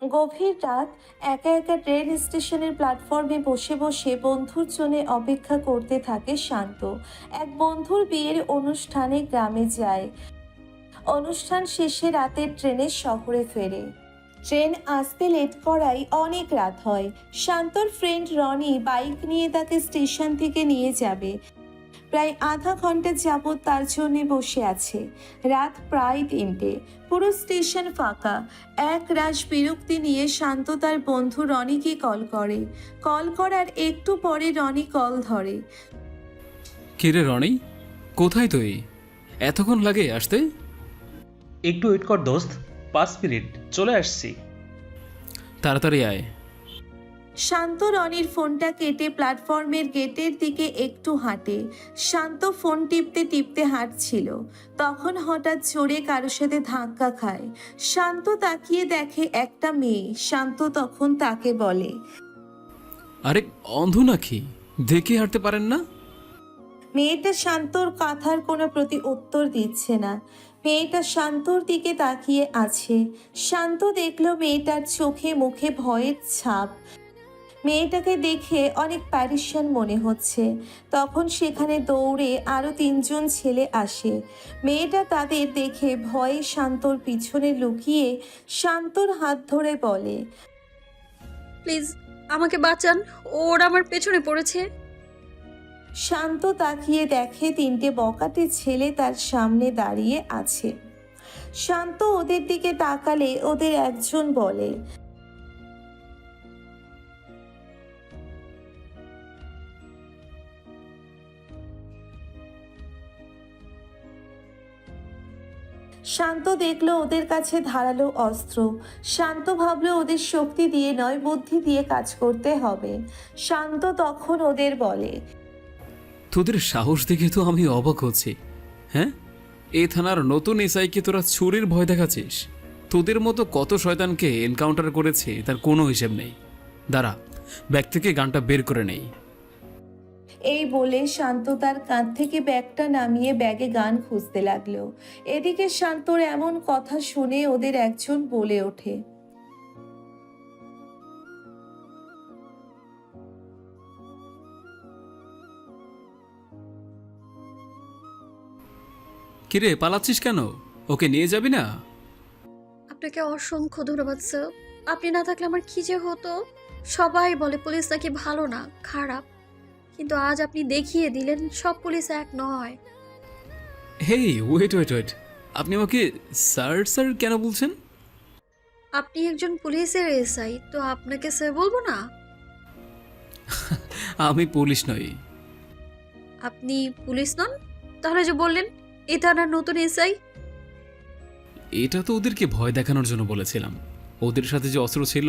গভীর রাত, একা একা ট্রেন স্টেশনের প্ল্যাটফর্মে বসে বসে বন্ধুর জন্য অপেক্ষা করতে থাকে শান্ত। এক বন্ধুর বিয়ের অনুষ্ঠানে গ্রামে যায়। অনুষ্ঠান শেষে রাতের ট্রেনে শহরে ফেরে। ট্রেন আসতে লেট করায় অনেক রাত হয়। শান্তর ফ্রেন্ড রনি বাইক নিয়ে তাকে স্টেশন থেকে নিয়ে যাবে। প্রায় আধা ঘন্টা যাবৎ তার জন্যে বসে আছে। রাত প্রায় 3টে। পুরো স্টেশন ফাঁকা। এক রাশ বিরক্তি নিয়ে শান্ত তার বন্ধু রনিকে কল করে। কল করার একটু পরে রনি কল ধরে। কিরে রনি, কোথায় তুই? এতক্ষণ লাগে আসতে? একটু ওয়েট কর দোস্ত, 5 মিনিট চলে আসছি। তাড়াতাড়ি আয়। শান্ত রনির ফোনটা কেটে প্ল্যাটফর্মের গেটের দিকে একটু হাঁটে। শান্ত ফোন টিপতে টিপতে হাঁটছিল, তখন হঠাৎ জোরে কারোর সাথে ধাক্কা খায়। শান্ত তাকিয়ে দেখে একটা মেয়ে। শান্ত তখন তাকে বলে, আরে অন্ধ নাকি? দেখে হাঁটতে পারেন না? মেয়েটা শান্তর কথার কোনো প্রতি উত্তর দিচ্ছে না। মেয়েটা শান্তর দিকে তাকিয়ে আছে। শান্ত দেখলো মেয়েটার চোখে মুখে ভয়ের ছাপ। মেয়েটাকে দেখে অনেক প্যারিশান মনে হচ্ছে। তখন সেখানে দৌড়ে আরো 3জন ছেলে আসে। মেয়েটা তাদের দেখে ভয়ে শান্তর পিছনে লুকিয়ে শান্তর হাত ধরে বলে, প্লিজ আমাকে বাঁচান, ওরা আমার পেছনে পড়েছে। শান্ত তাকিয়ে দেখে 3টে বকাটে ছেলে তার সামনে দাঁড়িয়ে আছে। শান্ত ওদের দিকে তাকালে ওদের একজন বলে, শান্ত দেখলো ওদের কাছে ধারালো অস্ত্র। শান্ত ভাবলো ওদের শক্তি দিয়ে নয়, বুদ্ধি দিয়ে কাজ করতে হবে। শান্ত তখন ওদের বলে, তোদের সাহস দেখে তো আমি অবাক হচ্ছি। হ্যাঁ, এই থানার নতুন এসআইকে তোরা চুরির ভয় দেখাচ্ছিস? তোদের মতো কত শয়তানকে এনকাউন্টার করেছে তার কোনো হিসেব নেই। দাঁড়া, ব্যাগ থেকে গানটা বের করে নেই। এই বলে শান্ত তার কাঁধ থেকে ব্যাগটা নামিয়ে ব্যাগে গান খুঁজতে লাগলো। এদিকে শান্তর এমন কথা শুনে ওদের একজন বলে ওঠে, কিরে, পালাচ্ছিস কেন? ওকে নিয়ে যাবি না? আপনাকে অসংখ্য ধন্যবাদ স্যার, আপনি না থাকলে আমার কি যে হতো। সবাই বলে পুলিশ নাকি ভালো না, খারাপ, কিন্তু আজ আপনি দেখিয়ে দিলেন সব পুলিশ এক নয়। হেই, ওয়েট ওয়েট ওয়েট, আপনি আমাকে স্যার স্যার কেন বলছেন? আপনি একজন পুলিশের এসআই, তো আপনাকে স্যার বলবো না? আমি পুলিশ নই। আপনি পুলিশ নন? তাহলে যে বললেন এ থানার নতুন এসআই। এটা তো ওদেরকে ভয় দেখানোর জন্য বলেছিলাম। ওদের সাথে যে অস্ত্র ছিল,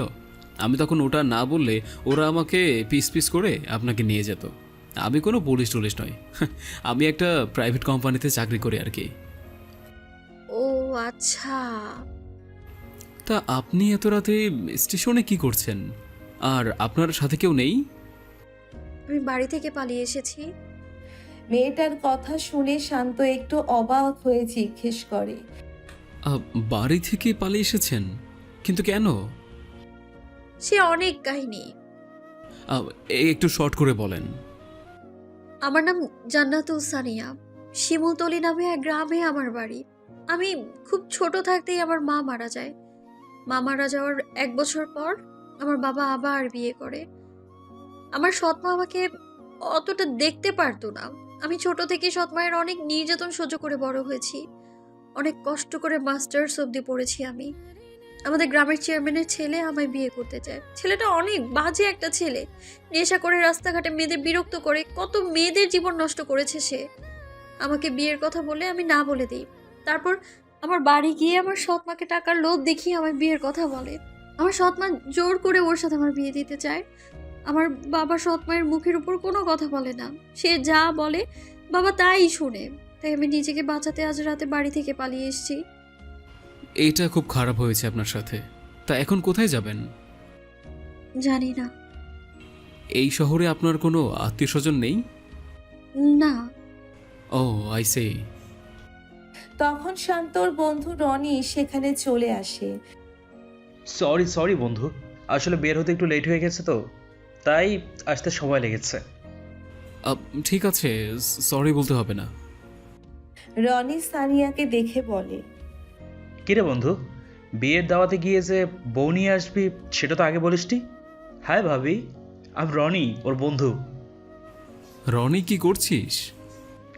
আমি তখন ওটা না বললে ওরা আমাকে পিস পিস করে আপনাকে নিয়ে যেত। আমি কোনো পুলিশ টুলিশ নই। আমি একটা প্রাইভেট কোম্পানিতে চাকরি করি আর কি। ও আচ্ছা। তা আপনি এত রাতে স্টেশনে কি করছেন? আর আপনার সাথে কেউ নেই? আমি বাড়ি থেকে পালিয়ে এসেছি। মেয়েটার কথা শুনে শান্ত একটু অবাক হয়ে জিজ্ঞেস করে, আহ, বাড়ি থেকে পালিয়ে এসেছেন? কিন্তু কেন? সে অনেক কাহিনী। আহ, একটু শর্ট করে বলেন। আমার নাম জান্নাতুল সানিয়া। শিমুলতলি নামে এক গ্রামে আমার বাড়ি। আমি খুব ছোট থাকতেই আমার মা মারা যায়। মা মারা যাওয়ার 1 বছর পর আমার বাবা আবার বিয়ে করে। আমার সৎমা আমাকে অতটা দেখতে পারতো না। আমি ছোট থেকে সৎমায়ের অনেক নির্যাতন সহ্য করে বড় হয়েছি। অনেক কষ্ট করে মাস্টার্স অবধি পড়েছি আমি। আমাদের গ্রামের চেয়ারম্যানের ছেলে আমায় বিয়ে করতে চায়। ছেলেটা অনেক বাজে একটা ছেলে। নেশা করে রাস্তাঘাটে মেয়েদের বিরক্ত করে কত মেয়েদের জীবন নষ্ট করেছে সে। আমাকে বিয়ের কথা বলে আমি না বলে দিই। তারপর আমার বাড়ি গিয়ে আমার সৎ মাকে টাকার লোভ দেখিয়ে আমার বিয়ের কথা বলে। আমার সৎ মা জোর করে ওর সাথে আমার বিয়ে দিতে চায়। আমার বাবা সৎ মায়ের মুখের উপর কোনো কথা বলে না। সে যা বলে বাবা তাই শুনে। তাই আমি নিজেকে বাঁচাতে আজ রাতে বাড়ি থেকে পালিয়ে এসেছি। এইটা খুব খারাপ হয়েছে আপনার সাথে। তা এখন কোথায় যাবেন? জানি না। এই শহরে আপনার কোনো আত্মীয় স্বজন নেই? না। ও, আই সে। তখন শান্তর বন্ধু রনি সেখানে চলে আসে। সরি সরি বন্ধু, আসলে বের হতে একটু লেট হয়ে গেছে তো, তাই আসতে সময় লেগেছে। আ, ঠিক আছে, সরি বলতে হবে না। রনি সানিয়াকে দেখে বলে। কিরে বন্ধু, বিয়ের দাওয়াতে গিয়ে যে বউ নিয়ে আসবি সেটা তো আগে বলিসনি। হাই ভাবি, আমি রনি, ওর বন্ধু। রনি, কি করছিস?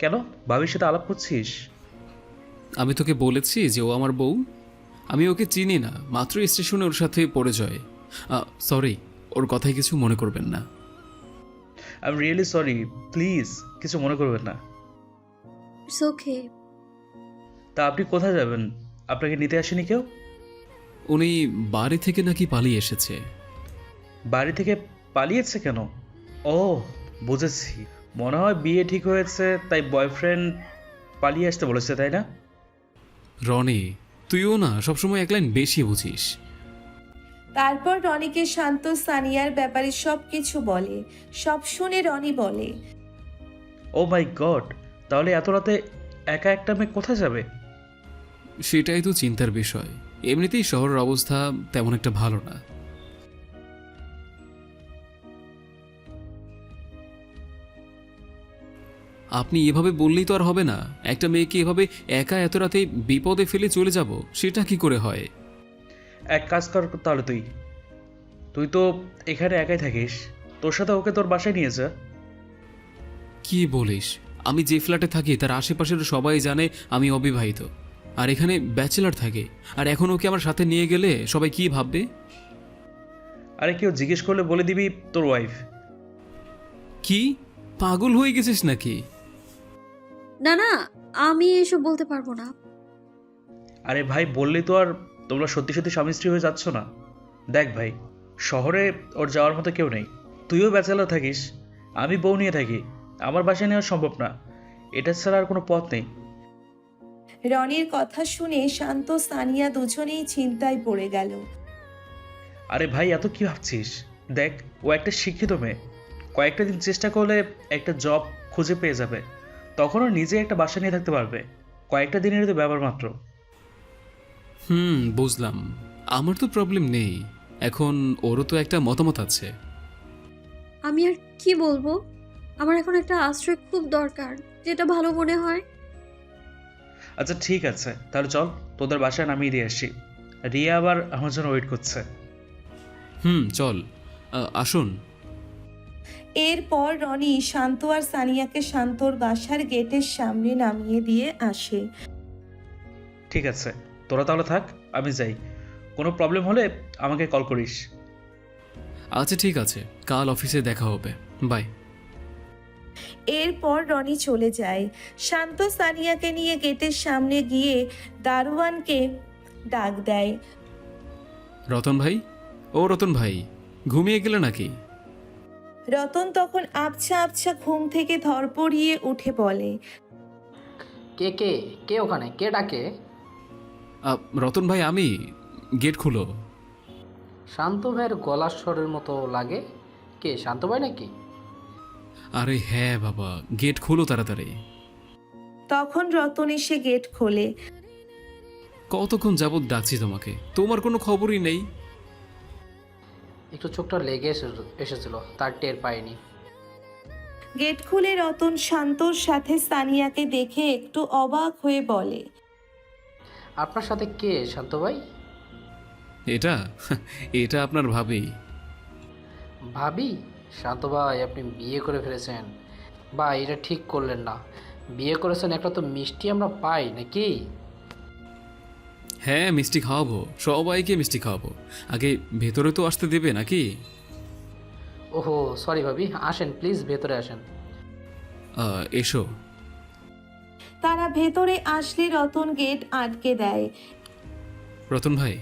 কেন, ভাবির সাথে আলাপ করছিস? আমি তোকে বলেছি যে ও আমার বউ। আমি ওকে চিনি না, মাত্র স্টেশনে ওর সাথে পরিচয়। সরি, ওর কথায় কিছু মনে করবেন না। I am really sorry, please কিছু মনে করবেন না। It's okay. তা আপনি কোথায় যাবেন? আপনাকে নিতে আসেনি কেউ? উনি বাড়ি থেকে নাকি পালিয়ে এসেছে। বাড়ি থেকে পালিয়েছে কেন? ও, বুঝেছি, মনে হয় বিয়ে ঠিক হয়েছে তাই বয়ফ্রেন্ড পালিয়ে আসতে বলেছে, তাই না? রনি, তুইও না সবসময় এক লাইন বেশি বুঝিস। তারপর রনিকে শান্ত সানিয়ার ব্যাপারে সব কিছু বলে। সব শুনে রনি বলে। ও মাই গড, তাহলে এত রাতে একা একটা মেয়ে কোথায় যাবে? সেটাই তো চিন্তার বিষয়। এমনিতেই শহরের অবস্থা তেমন একটা ভালো না। আপনি এভাবে বললেই তো আর হবে না। একটা মেয়েকে এভাবে একা এত রাতে বিপদে ফেলে চলে যাব, সেটা কি করে হয়? এক কাজ কর তাহলে, তুই তুই তো এখানে একাই থাকিস, তোর সাথে ওকে তোর বাসায় নিয়ে যা। কি বলিস? আমি যে ফ্ল্যাটে থাকি তার আশেপাশের সবাই জানে আমি অবিবাহিত, আর এখানে ব্যাচেলার থাকে। আর এখন ওকে আমার সাথে নিয়ে গেলে সবাই কি ভাববে? আরে কেউ জিজ্ঞেস করলে বলে দিবি তোর ওয়াইফ। কি, পাগল হয়ে গেছিস নাকি? না না, আমি এসব বলতে পারবো না। আরে ভাই, বললেই তো আর তোমরা সত্যি সত্যি স্বামী স্ত্রী হয়ে যাচ্ছ না। দেখ ভাই, শহরে ওর যাওয়ার মতো কেউ নেই। তুইও ব্যাচেলার থাকিস, আমি বউ নিয়ে থাকি, আমার বাসায় নেওয়া সম্ভব না। এটা ছাড়া আর কোনো পথ নেই। রনির কথা শুনে শান্ত সানিয়া দুজনেই চিন্তায় পড়ে গেল। আরে ভাই, এত কি ভাবছিস? দেখ, ও একটা শিক্ষিত মেয়ে, কয়েকটা দিন চেষ্টা করলে একটা জব খুঁজে পেয়ে যাবে। তখন ও নিজে একটা বাসা নিয়ে থাকতে পারবে। কয়েকটা দিনের তো ব্যাপার মাত্র। বুঝলাম। আমার তো প্রবলেম নেই। এখন ওরও তো একটা মতামত আছে। আমি আর কি বলবো, আমার এখন একটা আশ্রয় খুব দরকার, যেটা ভালো মনে হয়। আচ্ছা ঠিক আছে, তাহলে চল তোদের বাসায় নামিয়ে দিয়ে আসি। রিয়া আবার আমার জন্য ওয়েট করছে। চল। আসুন। এরপর রনি শান্ত আর সানিয়াকে শান্তর বাসার গেটের সামনে নামিয়ে দিয়ে আসে। ঠিক আছে, তোরা তাহলে থাক, আমি যাই। কোনো প্রবলেম হলে আমাকে কল করিস। আচ্ছা ঠিক আছে, কাল অফিসে দেখা হবে। বাই। এরপর রনি চলে যায়। শান্ত সানিয়াকে নিয়ে গেটের সামনে গিয়ে দারোয়ানকে ডাক দেয়। রতন ভাই, ও রতন ভাই, ঘুমিয়ে গেলে নাকি? রতন তখন আবছা আবছা ঘুম থেকে ধরপড়িয়ে উঠে বলে। কে কে কে ওখানে, কে ডাকে? রতন ভাই, আমি। গেট খুলো। শান্ত ভাইয়ের গলার স্বরের মতো লাগে। কে, শান্ত ভাই নাকি? আরে হ্যাঁ বাবা, গেট খুলো তাড়াতাড়ি। তখন রতন এসে গেট খোলে। কতক্ষণ যাবৎ ডাকছি তোমাকে, তোমার কোনো খবরই নেই। একটু চোখটা লেগে এসেছিল, তার টের পাইনি। গেট খুলে রতন শান্তর সাথে সানিয়াকে দেখে একটু অবাক হয়ে বলে। আপনার সাথে কে শান্ত ভাই? এটা এটা আপনার ভাবি। ভাবি? শান্ত ভাই, আপনি বিয়ে করে ফেলেছেন। বা এটা ঠিক করলেন না। বিয়ে করেছেন, একটা তো মিষ্টি আমরা পাই নাকি? হ্যাঁ, মিষ্টি খাওয়াবো, সবাইকে মিষ্টি খাওয়াবো। আগে ভেতরে তো আসতে দেবে নাকি? ওহো সরি ভাবি, আসেন প্লিজ, ভেতরে আসেন। এসো। তারা ভেতরে আসলে রতন গেট আটকে দেয়। রতন ভাই,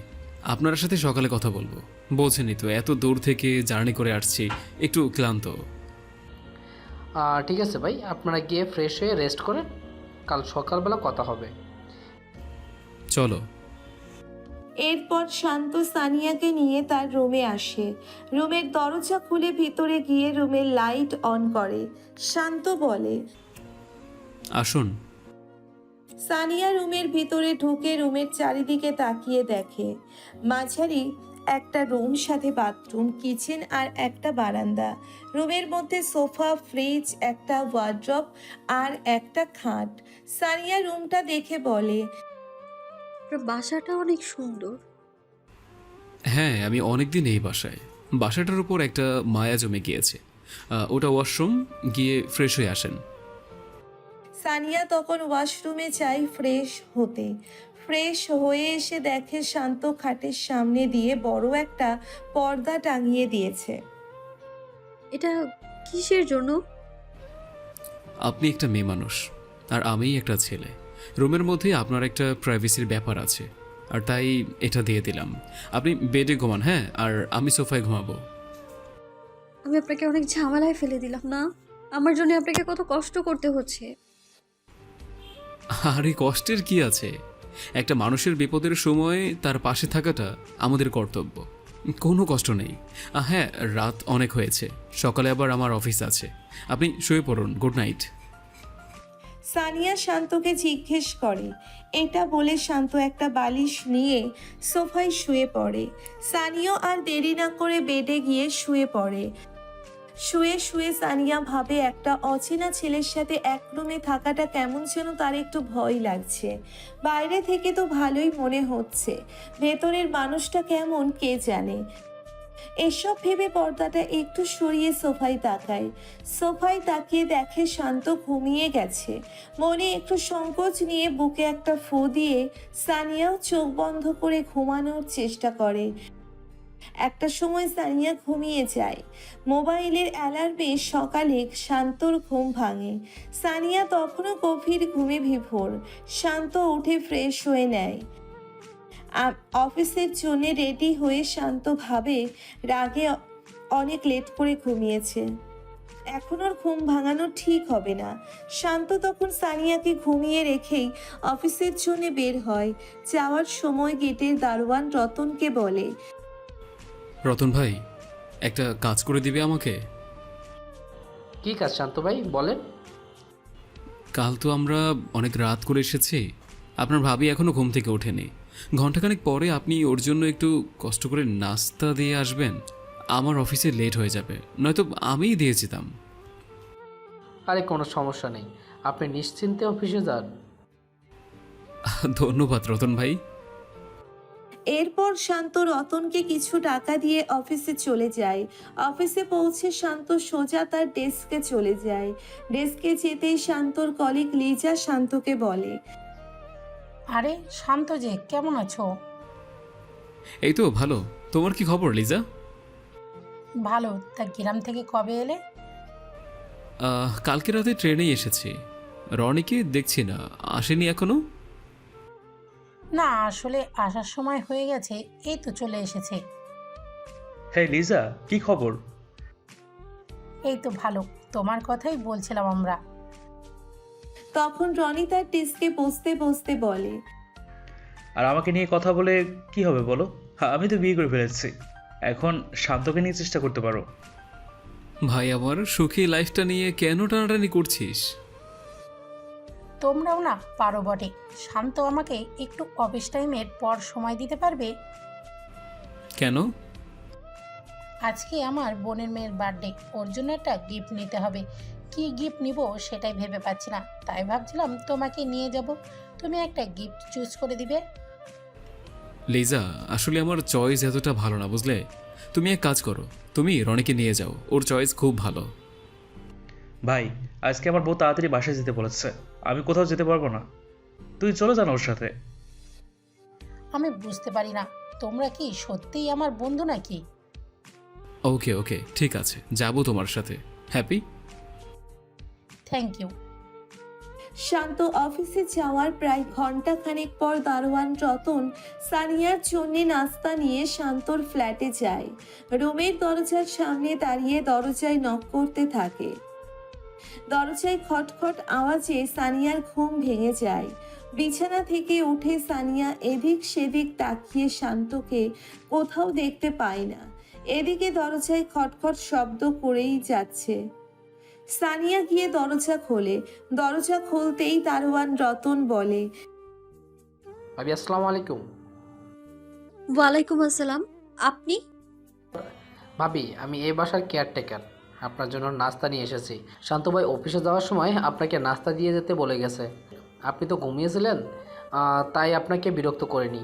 আপনার সাথে সকালে কথা বলবো। বলছেনই তো এত দূর থেকে জার্নি করে আসছি, একটু ক্লান্ত। ঠিক আছে ভাই, আপনারা গিয়ে ফ্রেশ হয়ে রেস্ট করেন, কাল সকালবেলা কথা হবে। চলো। এরপর শান্ত সানিয়াকে নিয়ে তার রুমে আসে। রুমের দরজা খুলে ভিতরে গিয়ে রুমের লাইট অন করে। শান্ত বলে। আসুন। সানিয়া রুমের ভিতরে ঢুকে রুমের চারিদিকে তাকিয়ে দেখে। মাঝারি একটা রুম, সাথে বাথরুম, কিচেন আর একটা বারান্দা। রুমের মধ্যে সোফা, ফ্রিজ, একটা ওয়ার্ড্রপ আর একটা খাট। সানিয়া রুমটা দেখে বলে, আপনার বাসাটা অনেক সুন্দর। হ্যাঁ, আমি অনেকদিন এই বাসায়। বাসাটার উপর একটা মায়া জমে গিয়েছে। ওটা ওয়াশরুম, গিয়ে ফ্রেশ হয়ে আসেন। সানিয়া তখন ওয়াশরুমে যায় ফ্রেশ হতে। ফ্রেশ হয়ে এসে দেখে শান্ত খাটের সামনে দিয়ে বড় একটা পর্দা টাঙিয়ে দিয়েছে। এটা কিসের জন্য? আপনি একটা মেয়ে মানুষ, আর আমি একটা ছেলে। রুমের মধ্যে আপনার একটা প্রাইভেসির ব্যাপার আছে, আর তাই এটা দিয়ে দিলাম। আপনি বেডে ঘুমান, হ্যাঁ, আর আমি সোফায় ঘুমাবো। আমি আপনাকে অনেক ঝামেলায় ফেলে দিলাম না? আমার জন্য আপনাকে কত কষ্ট করতে হচ্ছে। আরে কষ্টের কি আছে? একটা মানুষের বিপদের সময় তার পাশে থাকাটা আমাদের কর্তব্য। কোনো কষ্ট নেই। হ্যাঁ, রাত অনেক হয়েছে, সকালে আবার আমার অফিস আছে। আপনি শুয়ে পড়ুন। Good night. সানিয়া শান্তকে জিজ্ঞেস করে। এটা বলে শান্ত একটা বালিশ নিয়ে সোফায় শুয়ে পড়ে। সানিয়া আর দেরি না করে বেডে গিয়ে শুয়ে পড়ে। শুয়ে শুয়ে সানিয়া ভাবে, একটা অচেনা ছেলের সাথে এক রুমে থাকাটা কেমন যেন তার একটু ভয় লাগছে। বাইরে থেকে তো ভালোই মনে হচ্ছে, ভেতরের মানুষটা কেমন কে জানে। এসব ভেবে পর্দাটা একটু সরিয়ে সোফায় তাকায়। সোফায় তাকিয়ে দেখে শান্ত ঘুমিয়ে গেছে। মনে একটু সংকোচ নিয়ে বুকে একটা ফু দিয়ে সানিয়াও চোখ বন্ধ করে ঘুমানোর চেষ্টা করে। একটা সময় সানিয়া ঘুমিয়ে যায়। মোবাইলের অ্যালার্মে সকালে শান্তর ঘুম ভাঙে। সানিয়া তখনও গভীর ঘুমে বিভোর। শান্ত উঠে ফ্রেশ হয়ে নেয়। অফিসের জন্য রেডি হয়ে শান্ত ভাবে রাগে অনেক লেট করে ঘুমিয়েছে, এখন ওর ঘুম ভাঙানো ঠিক হবে না। শান্ত তখন সানিয়াকে ঘুমিয়ে রেখেই অফিসের জন্য বের হয়। যাওয়ার সময় গেটের দারোয়ান রতনকে বলে, রতন ভাই, একটা কাজ করে দিবে আমাকে? কী কাজ শান্ত ভাই, বলেন। কাল তো আমরা অনেক রাত করে এসেছি, আপনার ভাবি এখনও ঘুম থেকে ওঠেনি। ঘন্টাখানেক পরে আপনি ওর জন্য একটু কষ্ট করে নাস্তা দিয়ে আসবেন। আমার অফিসে লেট হয়ে যাবে, নয়তো আমিই দিয়ে যেতাম। আরে কোনো সমস্যা নেই, আপনি নিশ্চিন্তে অফিসে যান। ধন্যবাদ রতন ভাই। এরপর শান্ত রতনকে কিছু টাকা দিয়ে অফিসে চলে যায়। অফিসে পৌঁছে শান্ত সোজা তার ডেস্কে চলে যায়। ডেস্কে যেতেই শান্তর কলিগ লিজা শান্তকে বলে, আরে শান্ত যে, কেমন আছো? এই তো ভালো। তোমার কি খবর লিজা? ভালো। তা গ্রাম থেকে কবে এলে? কালকে রাতে ট্রেনেই এসেছি। রনিকে দেখছি না, আসেনি এখনো। না, আসলে আসার সময় হয়ে গেছে, এই তো চলে এসেছে। হ্যাঁ লিজা, কি খবর? এই তো ভালো, তোমার কথাই বলছিলাম আমরা। তখন রনি তার ডেস্কে বসতে বসতে বলে, আর আমাকে নিয়ে কথা বলে কি হবে বলো? হ্যাঁ, আমি তো বিয়ে করে ফেলেছি, এখন শান্তকে নিয়ে চেষ্টা করতে পারো। ভাই আমার সুখী লাইফটা নিয়ে কেন টানাটানি করছিস? তোমরাও না পারো বটে। শান্ত আমাকে একটু অফিস টাইমের পর সময় দিতে পারবে? কেন? আজকে আমার বোনের মেয়ের বার্থডে, ওর জন্য একটা গিফট নিতে হবে। কি গিফট নিব সেটাই ভেবে পাচ্ছি না, তাই ভাবছিলাম তোমাকে নিয়ে যাব, তুমি একটা গিফট চুজ করে দিবে। লিজা, আসলে আমার চয়েস এতটা ভালো না, বুঝলে? তুমি এক কাজ করো, তুমি রনিকে নিয়ে যাও, ওর চয়েস খুব ভালো। ভাই, আজকে আমার বউ তাড়াতাড়ি বাসায় যেতে বলেছে, আমি কোথাও যেতে পারবো না, তুই চলে যা না ওর সাথে। আমি বুঝতে পারি না, তোমরা কি সত্যিই আমার বন্ধু নাকি? ওকে ওকে, ঠিক আছে, যাবো তোমার সাথে। হ্যাপি? Thank you. শান্ত অফিসে যাওয়ার প্রায় ঘন্টাখানেক পর দারোয়ান রতন সানিয়ার জন্য নাস্তা নিয়ে শান্তর ফ্ল্যাটে যায়। রুমের দরজার সামনে দাঁড়িয়ে দরজায় নক করতে থাকে। দরজায় খটখট আওয়াজে সানিয়ার ঘুম ভেঙে যায়। বিছানা থেকে উঠে সানিয়া এদিক সেদিক তাকিয়ে শান্তকে কোথাও দেখতে পায় না। এদিকে দরজায় খটখট শব্দ করেই যাচ্ছে। সানিয়া গিয়ে দরজা খোলে। দরজা খুলতেই দারোয়ান রতন বলে, ভাবি আসসালামু আলাইকুম। ওয়ালাইকুম আসসালাম। আপনি? ভাবি, আমি এই বাসার কেয়ারটেকার। আপনার জন্য নাস্তা নিয়ে এসেছি। শান্ত ভাই অফিসে যাওয়ার সময় আপনাকে নাস্তা দিয়ে যেতে বলে গেছে। আপনি তো ঘুমিয়েছিলেন, তাই আপনাকে বিরক্ত করিনি।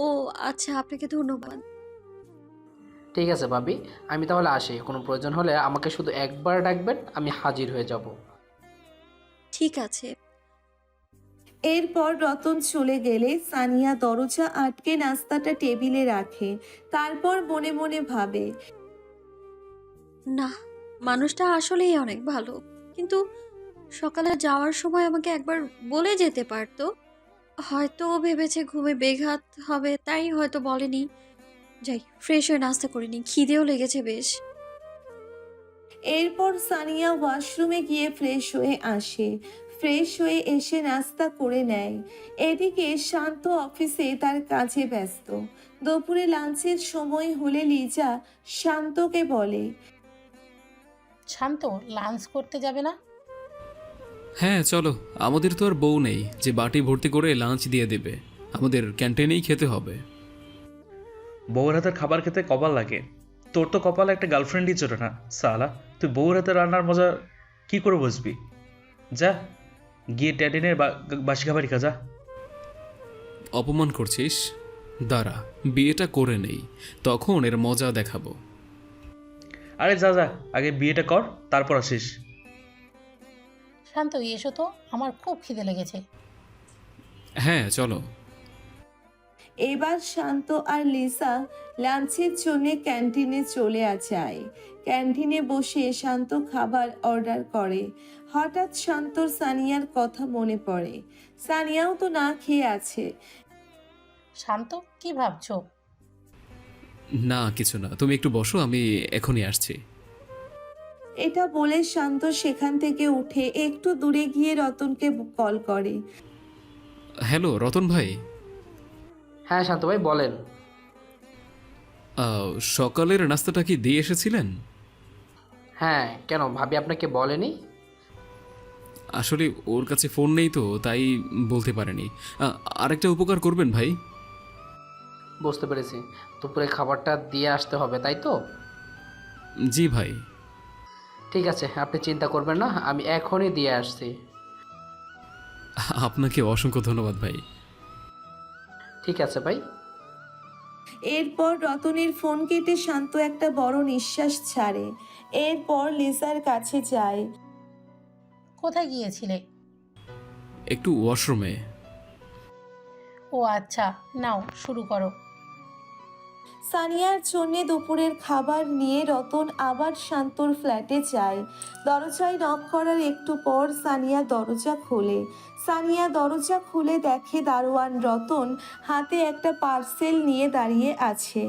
ও আচ্ছা, আপনাকে ধন্যবাদ। ঠিক আছে ভাবি, আমি তাহলে আসি। কোনো প্রয়োজন হলে আমাকে শুধু একবার ডাকবেন, আমি হাজির হয়ে যাব। ঠিক আছে। এরপর রতন চলে গেলে সানিয়া দরজা আটকে নাস্তাটা টেবিলে রাখে। তারপর মনে মনে ভাবে, না, মানুষটা আসলেই অনেক ভালো, কিন্তু সকালে যাওয়ার সময় আমাকে একবার বলে যেতে পারতো। হয়তো ও ভেবেছে ঘুমে বেঘাত হবে, তাই হয়তো বলেনি। যাই, ফ্রেশ হয়ে নাস্তা করিনি, খিদেও লেগেছে বেশ। এরপর সানিয়া ওয়াশরুমে গিয়ে ফ্রেশ হয়ে আসে। ফ্রেশ হয়ে এসে নাস্তা করে নেয়। এদিকে শান্ত অফিসে তার কাজে ব্যস্ত। দুপুরে লাঞ্চের সময় হলে লিজা শান্তকে বলে, শান্ত, লাঞ্চ করতে যাবে না? হ্যাঁ চলো, আমাদের তো আর বউ নেই যে বাটি ভর্তি করে লাঞ্চ দিয়ে দেবে। আমাদের ক্যান্টিনেই খেতে হবে। বউয়ের হাতের খাবার খেতে কপাল লাগে। তোর তো কপালে একটা গার্লফ্রেন্ডই জোটে না সালা। তুই বউয়ের হাতে রান্নার মজা কি করে বুঝবি? যা গিয়ে ট্যাডিনের বাসি খাবারই খা যা। অপমান করছিস? দাঁড়া, বিয়েটা করে নেই, তখন এর মজা দেখাবো। আরে যা যা, আগে বিয়েটা কর, তারপর আসিস। শান্ত, এসো তো, আমার খুব খিদে লেগেছে। হ্যাঁ চলো। এবার শান্ত আর লিসা লাঞ্চের জন্য ক্যান্টিনে চলে যায়। ক্যান্টিনে বসে শান্ত খাবার অর্ডার করে। হঠাৎ শান্তর সানিয়ার কথা মনে পড়ে। সানিয়াও তো না খেয়ে আছে। শান্ত, কি ভাবছো? না কিছু না, তুমি একটু বসো, আমি এখনই আসছি। এটা বলে শান্ত সেখান থেকে উঠে একটু দূরে গিয়ে রতনকে কল করে। হ্যালো রতন ভাই। হ্যাঁ শান্ত ভাই, বলেন। সকালের নাস্তাটা কি দিয়ে এসেছিলেন? হ্যাঁ, কেন ভাবি আপনাকে বলেনি? আসলে ওর কাছে ফোন নেই তো, তাই বলতে পারেনি। আরেকটা উপকার করবেন ভাই? বুঝতে পেরেছি, দুপুরে খাবারটা দিয়ে আসতে হবে, তাই তো? জি ভাই। ঠিক আছে, আপনি চিন্তা করবেন না, আমি এখনই দিয়ে আসছি। আপনাকে অসংখ্য ধন্যবাদ ভাই। ঠিক আছে ভাই। এরপর রতনের ফোন কেটে শান্ত একটা বড় নিঃশ্বাস ছাড়ে। এরপর লিসার কাছে যায়। কোথায় গিয়েছিলে? একটু ওয়াশরুমে। ও আচ্ছা, নাও শুরু করো। সানিয়ার জন্যে দুপুরের খাবার নিয়ে রতন আবার শান্তর ফ্ল্যাটে যায়। দরজায় নক করার একটু পর সানিয়া দরজা খোলে। সানিয়া দরজা খুলে দেখে দারোয়ান রতন হাতে একটা পার্সেল নিয়ে দাঁড়িয়ে আছে।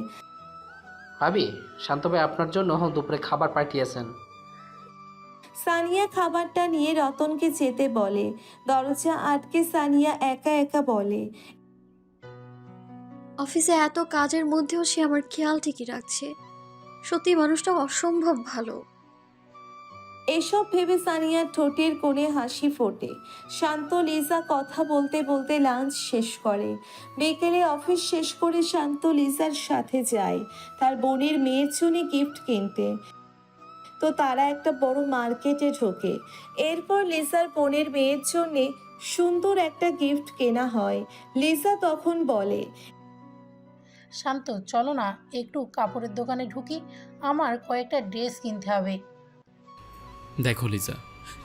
ভাবি, শান্ত ভাই আপনার জন্য দুপুরে খাবার পাঠিয়েছেন। সানিয়া খাবারটা নিয়ে রতনকে যেতে বলে। দরজা আটকে সানিয়া একা একা বলে, অফিসে এত কাজের মধ্যেও সে আমার খেয়াল ঠিকই রাখছে। সত্যি মানুষটা অসম্ভব ভালো। এসব ভেবে সানিয়ার ঠোঁটের কোণে হাসি ফোটে। শান্ত লিজা কথা বলতে বলতে লাঞ্চ শেষ করে। বিকেলে অফিস শেষ করে শান্ত লিজার সাথে যায় তার বোনের মেয়ের জন্য গিফট কিনতে। তো তারা একটা বড় মার্কেটে ঢোকে। এরপর লিজার বোনের মেয়ের জন্যে সুন্দর একটা গিফট কেনা হয়। লিজা তখন বলে, শান্ত, চলো না একটু কাপড়ের দোকানে ঢুকি, আমার কয়েকটা ড্রেস কিনতে হবে। দেখো লিজা,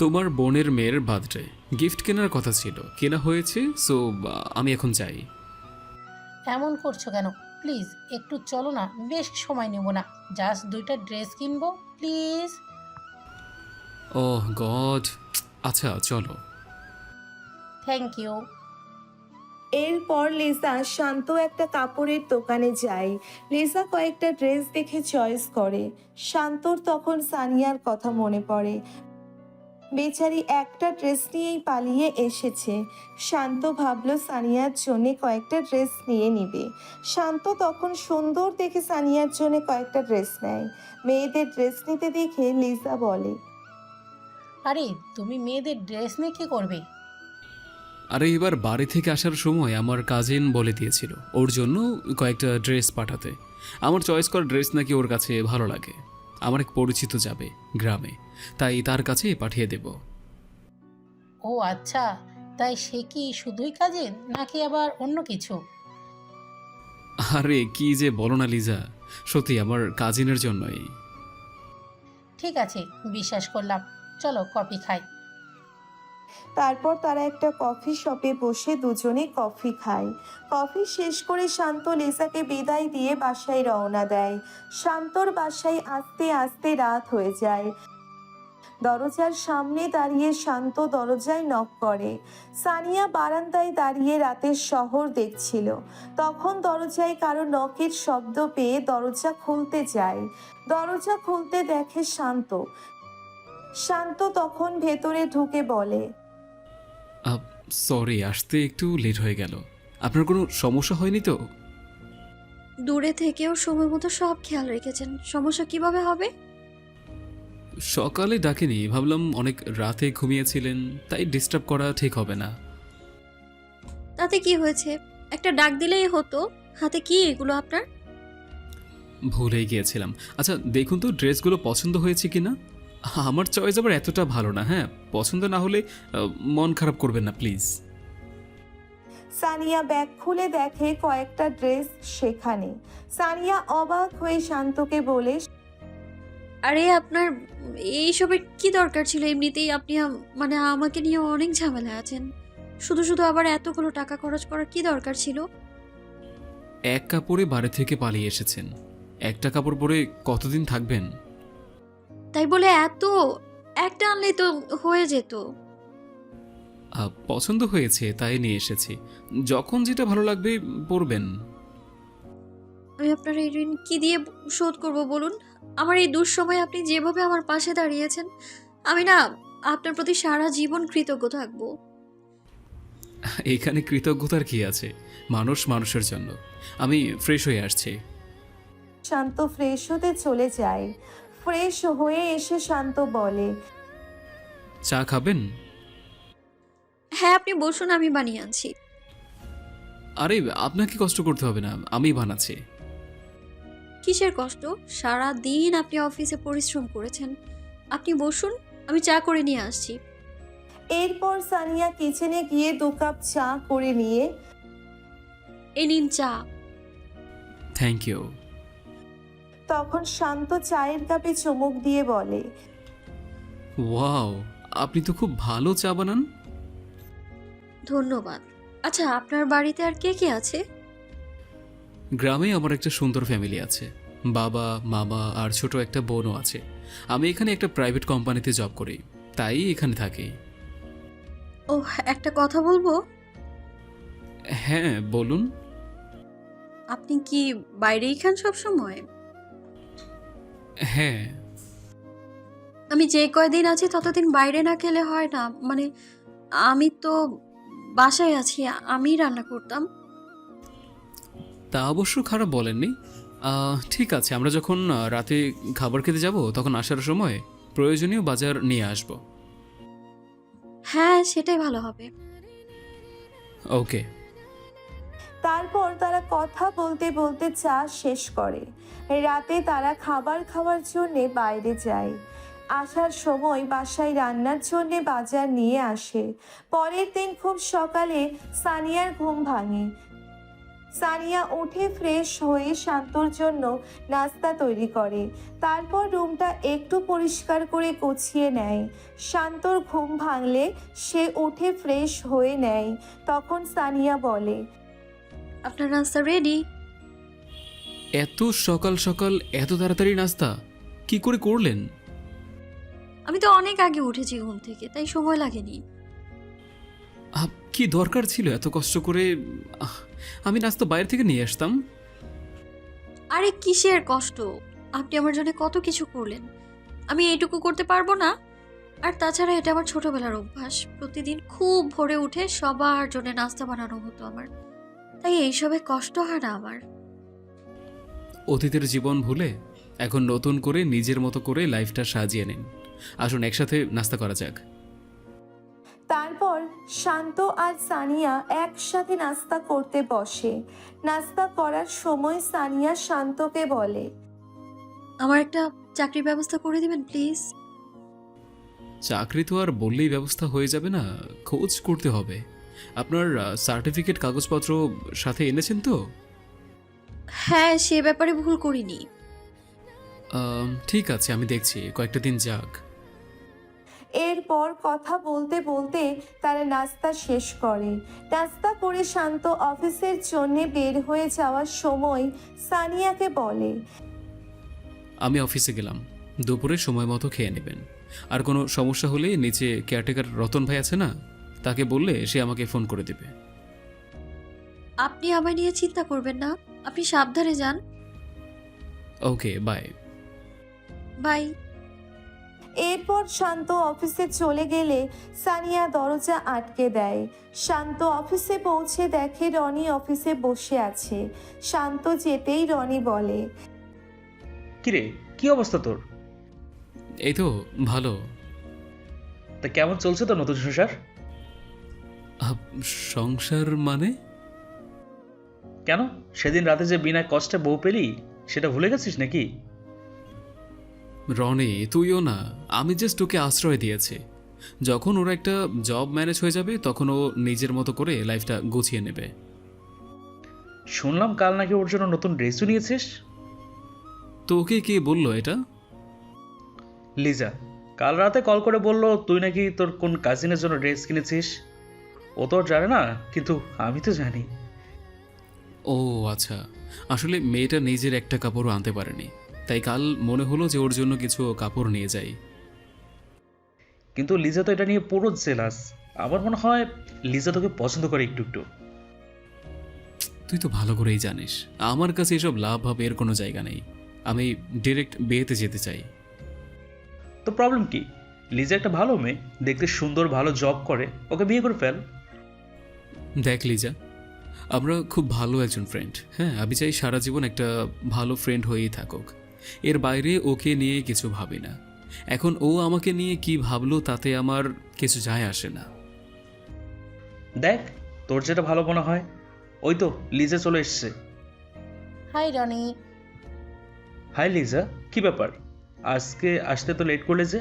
তোমার বোনের মেয়ের বার্থডে, গিফট কেনার কথা ছিল, কেনা হয়েছে, সো আমি এখন যাই। এমন করছো কেন? প্লিজ একটু চলো না, বেশ সময় নেব না, জাস্ট দুইটা ড্রেস কিনবো, প্লিজ। ওহ গড, আচ্ছা চলো। Thank you. এরপর লিজা শান্ত একটা কাপড়ের দোকানে যায়। লিজা কয়েকটা ড্রেস দেখে চয়েস করে। শান্তর তখন সানিয়ার কথা মনে পড়ে। বেচারি একটা ড্রেস নিয়েই পালিয়ে এসেছে। শান্ত ভাবলো সানিয়ার জন্য কয়েকটা ড্রেস নিয়ে নিবে। শান্ত তখন সুন্দর দেখে সানিয়ার জন্য কয়েকটা ড্রেস নেয়। মেয়েদের ড্রেস নিতে দেখে লিজা বলে, আরে তুমি মেয়েদের ড্রেস নিয়ে কী করবে? আরে এবার বাড়ি থেকে আসার সময় আমার কাজিন বলে দিয়েছিল ওর জন্য কয়েকটা ড্রেস পাঠাতে। আমার চয়েস করা ড্রেস নাকি ওর কাছে ভালো লাগে। আমার এক পরিচিত যাবে গ্রামে, তাই তার কাছে পাঠিয়ে দেব। ও আচ্ছা, তাই সে কি শুধুই কাজে নাকি আবার অন্য কিছু? আরে কি যে বলো না লিজা, সত্যি আমার কাজিনের জন্যই। ঠিক আছে, বিশ্বাস করলাম। চলো কফি খাই। তারপর তারা একটা কফি শপে বসে দুজনে কফি খায়। কফি শেষ করে শান্ত লিজাকে বিদায় দিয়ে বাসায় রওনা দেয়। শান্তর বাসায় আসতে আসতে রাত হয়ে যায়। দরজার সামনে দাঁড়িয়ে শান্ত দরজায় নক করে। সানিয়া বারান্দায় দাঁড়িয়ে রাতের শহর দেখছিল। তখন দরজায় কারো নকের শব্দ পেয়ে দরজা খুলতে যায়। দরজা খুলতে দেখে শান্ত। শান্ত তখন ভেতরে ঢুকে বলে, সরি, আসতে একটু লেট হয়ে গেল। আপনার কোনো সমস্যা হয়নি তো? দূরে থেকেও সময় মতো সব খেয়াল রেখেছেন, সমস্যা কিভাবে হবে? সকালে ডাকিনি, ভাবলাম অনেক রাতে ঘুমিয়েছিলেন, তাই ডিস্টার্ব করা ঠিক হবে না। তাতে কি হয়েছে, একটা ডাক দিলেই হতো। হাতে কি এগুলো আপনার? ভুলেই গিয়েছিলাম। আচ্ছা দেখুন তো ড্রেসগুলো পছন্দ হয়েছে কিনা। আমার চয়েস আবার এতটা ভালো না। হ্যাঁ, পছন্দ না হলে মন খারাপ করবেন না প্লিজ। সানিয়া ব্যাগ খুলে দেখে কয়েকটা ড্রেস সেখানে। সানিয়া অবাক হয়ে শান্তকে বলে, আরে আপনার এইসবের কি দরকার ছিল? এমনিতেই আপনি মানে আমাকে নিয়ে অনেক ঝামেলা আছেন, শুধু শুধু আবার এতগুলো টাকা খরচ করার কি দরকার ছিল? এক কাপড়ে বাড়ি থেকে পালিয়ে এসেছেন, একটা কাপড় পরে কতদিন থাকবেন? তাই বলে এত একটা আনলেই তো হয়ে যেত। পছন্দ হয়েছে তাই নিয়ে এসেছি, যখন যেটা ভালো লাগবে পরবেন। আমি আপনার এই ঋণ কি দিয়ে শোধ করব বলুন? আমার এই দুঃসময়ে আপনি যেভাবে আমার পাশে দাঁড়িয়েছেন, আমি না আপনার প্রতি সারা জীবন কৃতজ্ঞ থাকবো। এখানে কৃতজ্ঞতার কি আছে, মানুষ মানুষের জন্য। আমি ফ্রেশ হয়ে আসছি। শান্ত ফ্রেশ হতে চলে যায়। ফ্রেশ হয়ে এসে শান্ত বলে, চা খাবেন? হ্যাঁ আপনি বসুন, আমি বানিয়ে আনছি। আরে আপনাকে কষ্ট করতে হবে না, আমি বানাচ্ছি। কিসের কষ্ট? সারা দিন আপনি অফিসে পরিশ্রম করেছেন, আপনি বসুন, আমি চা করে নিয়ে আসছি। এরপর সানিয়া কিচেনে গিয়ে 2 কাপ চা করে নিয়ে, এই নিন চা। Thank you. তখন শান্ত চায়ের কাপে চুমুক দিয়ে বলে, ওয়াও, আপনি তো খুব ভালো চা বানান। ধন্যবাদ। আচ্ছা আপনার বাড়িতে আর কে কে আছে? গ্রামে আমার একটা সুন্দর ফ্যামিলি আছে, বাবা মামা আর ছোট একটা বোনও আছে। আমি এখানে একটা প্রাইভেট কোম্পানিতে জব করি, তাই এখানে থাকি। ও, একটা কথা বলবো? হ্যাঁ বলুন। আপনি কি বাইরেই খান সব সময়? হ্যাঁ। আমি যে কয়দিন আছি ততদিন বাইরে না খেলে হয় না, মানে আমি তো বাসায় আছি, আমি রান্না করতাম। তা অবশ্য খারাপ বলেননি। ঠিক আছে, আমরা যখন রাতে খাবার খেতে যাব তখন আসার সময় প্রয়োজনীয় বাজার নিয়ে আসব। হ্যাঁ সেটাই ভালো হবে। ওকে। তারপর তারা কথা বলতে বলতে চা শেষ করে। রাতে তারা খাবার খাওয়ার জন্য বাইরে যায়। আসার সময় বাসায় রান্নার জন্য বাজার নিয়ে আসে। পরের দিন খুব সকালে সানিয়ার ঘুম ভাঙে। সানিয়া উঠে ফ্রেশ হয়ে শান্তর জন্য নাস্তা তৈরি করে। তারপর রুমটা একটু পরিষ্কার করে গুছিয়ে নেয়। শান্তর ঘুম ভাঙলে সে উঠে ফ্রেশ হয়ে নেয়। তখন সানিয়া বলে, আপনার নাস্তা রেডি। এত সকাল সকাল এত তাড়াতাড়ি নাস্তা কি করে করলেন? আমি তো অনেক আগে উঠেছি ঘুম থেকে, তাই সময় লাগেনি। কি দরকার ছিল এত কষ্ট করে? আমি নাস্তা বাইরে থেকে নিয়ে আসতাম। আরে কিসের কষ্ট, আপনি আমার জন্য কত কিছু করলেন, আমি এইটুকু করতে পারবো না? আর তাছাড়া এটা আমার ছোটবেলার অভ্যাস, প্রতিদিন খুব ভোরে উঠে সবার জন্য নাস্তা বানানো হতো আমার, তাই এইসবে কষ্ট হয় না আমার। অতীতের জীবন ভুলে এখন নতুন করে নিজের মতো করে লাইফটা সাজিয়ে নিন। আসুন একসাথে নাস্তা করা যাক। তারপর শান্ত আর সানিয়া একসাথে নাস্তা করতে বসে। নাস্তা করার সময় সানিয়া শান্তকে বলে, আমার একটা চাকরির ব্যবস্থা করে দিবেন প্লিজ। চাকরি তো আর বললেই ব্যবস্থা হয়ে যাবে না, খোঁজ করতে হবে। আপনার সার্টিফিকেট কাগজপত্র সাথে এনেছেন তো? হ্যাঁ, সে ব্যাপারে ভুল করিনি। ঠিক আছে, আমি দেখছি, কয়েকটা দিন যাক। এরপর কথা বলতে বলতে তারা নাস্তা শেষ করে। নাস্তা করে শান্ত অফিসের জন্য বের হয়ে যাওয়ার সময় সানিয়াকে বলে, আমি অফিসে গেলাম, দুপুরে সময় মতো খেয়ে নেবেন। আর কোনো সমস্যা হলে নিচে কেয়ারটেকার রতন ভাই আছে না, তাকে বললে সে আমাকে ফোন করে দেবে। আপনি আমায় নিয়ে চিন্তা করবেন না, আপনি সাবধানে যান। ওকে, বাই। বাই। এরপর শান্ত অফিসে চলে গেলে সানিয়া দরজা আটকে দেয়। শান্ত অফিসে পৌঁছে দেখে রনি অফিসে বসে আছে। শান্ত যেতেই রনি বলে, কিরে, কি অবস্থা তোর? এই তো ভালো। তা কেমন চলছে তোর নতুন সংসার? সংসার মানে? কেন, সেদিন রাতে যে বিনা কষ্টে বউ পেলি সেটা ভুলে গেছিস নাকি? রনি, তুইও না, আমি জাস্ট ওকে আশ্রয় দিয়েছি। যখন ওর একটা জব ম্যানেজ হয়ে যাবে তখন ও নিজের মতো করে লাইফটা গুছিয়ে নেবে। শুনলাম কাল নাকি ওর জন্য নতুন ড্রেসও নিয়েছিস। তোকে কে বললো এটা? লিজা কাল রাতে কল করে বলল তুই নাকি তোর কোন কাজিনের জন্য ড্রেস কিনেছিস। ও তো আর জানে না, কিন্তু আমি তো জানি। ও আচ্ছা, আসলে মেয়েটা নিজের একটা কাপড়ও আনতে পারেনি, তাই কাল মনে হলো যে ওর জন্য কিছু কাপড় নিয়ে যাই। কিন্তু লিজা তো এটা নিয়ে পুরো জেলাস। আমার মনে হয় লিজা তোকে পছন্দ করে একটু একটু। তুই তো ভালো করেই জানিস আমার কাছে এসব লাভ ভাবে এর কোনো জায়গা নেই। আমি ডিরেক্ট বিয়েতে যেতে চাই। তো প্রবলেম কি? লিজা একটা ভালো মেয়ে, দেখতে সুন্দর, ভালো জব করে, ওকে বিয়ে করে ফেল। দেখ লিজা, আমরা খুব ভালো একজন ফ্রেন্ড। হ্যাঁ, আমি চাই সারা জীবন একটা ভালো ফ্রেন্ড হয়েই থাকুক, এর বাইরে ওকে নিয়ে কিছু ভাবি না। এখন ও আমাকে নিয়ে কি ভাবলো তাতে আমার কিছু যায় আসে না। দেখ তোর যেটা ভালো মনে হয়। ওই তো লিজা চলে এসছে। হাই রনি। হাই লিজা, কি ব্যাপার আজকে আসতে তো লেট করলে যে?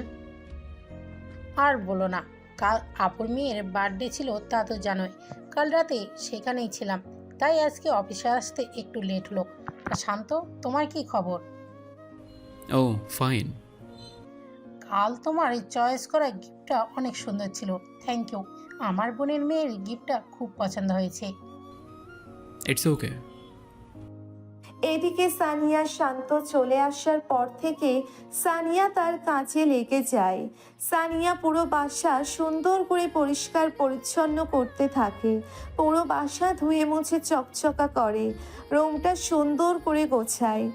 আর বলো না, কাল আপুর মেয়ের বার্থডে ছিল, তা তো জানোই। কাল রাতে সেখানেই ছিলাম, তাই আজকে অফিসে আসতে একটু লেট হলো। আর শান্ত, তোমার কি খবর? ও ফাইন। কাল তোমার চয়েস করা গিফটটা অনেক সুন্দর ছিল, থ্যাংক ইউ। আমার বোনের মেয়ের গিফটটা খুব পছন্দ হয়েছে। It's okay. এদিকে সানিয়া শান্ত চলে আসার পর থেকে সানিয়া তার কাজে লেগে যায়। সানিয়া পুরো বাসা সুন্দর করে পরিষ্কার পরিচ্ছন্ন করতে থাকে। পুরো বাসা ধুয়ে মুছে চকচকা করে, রুমটা সুন্দর করে গোছায়।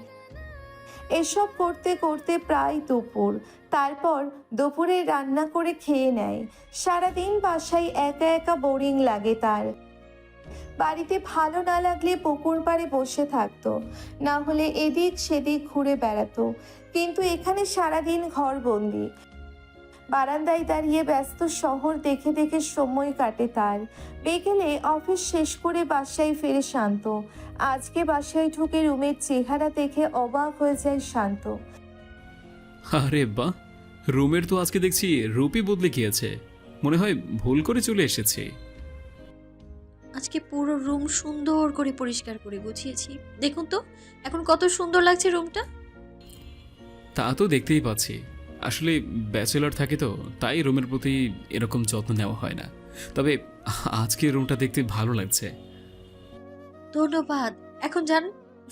এসব করতে করতে প্রায় দুপুর। তারপর দুপুরে রান্না করে খেয়ে নেয়। সারাদিন বাসায় একা একা বোরিং লাগে তার। বাড়িতে ভালো না লাগলে পুকুর পাড়ে বসে থাকতো, না হলে এদিক সেদিক ঘুরে বেড়াতো। কিন্তু এখানে সারাদিন ঘরবন্দি। বারান্দায় দাঁড়িয়ে ব্যস্ত শহর দেখে দেখে সময় কাটে তার। বিকেলে অফিস শেষ করে বাসায় ফিরে শান্ত। আজকে বাসায় ঢুকে রুমের চেহারা দেখে অবাক হয়ে যায় শান্ত। আরে বাহ, রুমের তো আজকে দেখছি রূপই বদলে গিয়েছে। মনে হয় ভুল করে চলে এসেছি। আজকে পুরো রুম সুন্দর করে পরিষ্কার করে গুছিয়েছি, দেখুন তো এখন কত সুন্দর লাগছে রুমটা। তা তো দেখতেই পাচ্ছি, আসলে ব্যাচেলর থাকে তো তাই রুমের প্রতি এরকম যত্ন নেওয়া হয় না। তবে আজকে রুমটা দেখতে ভালো লাগছে। ধন্যবাদ। এখন যান,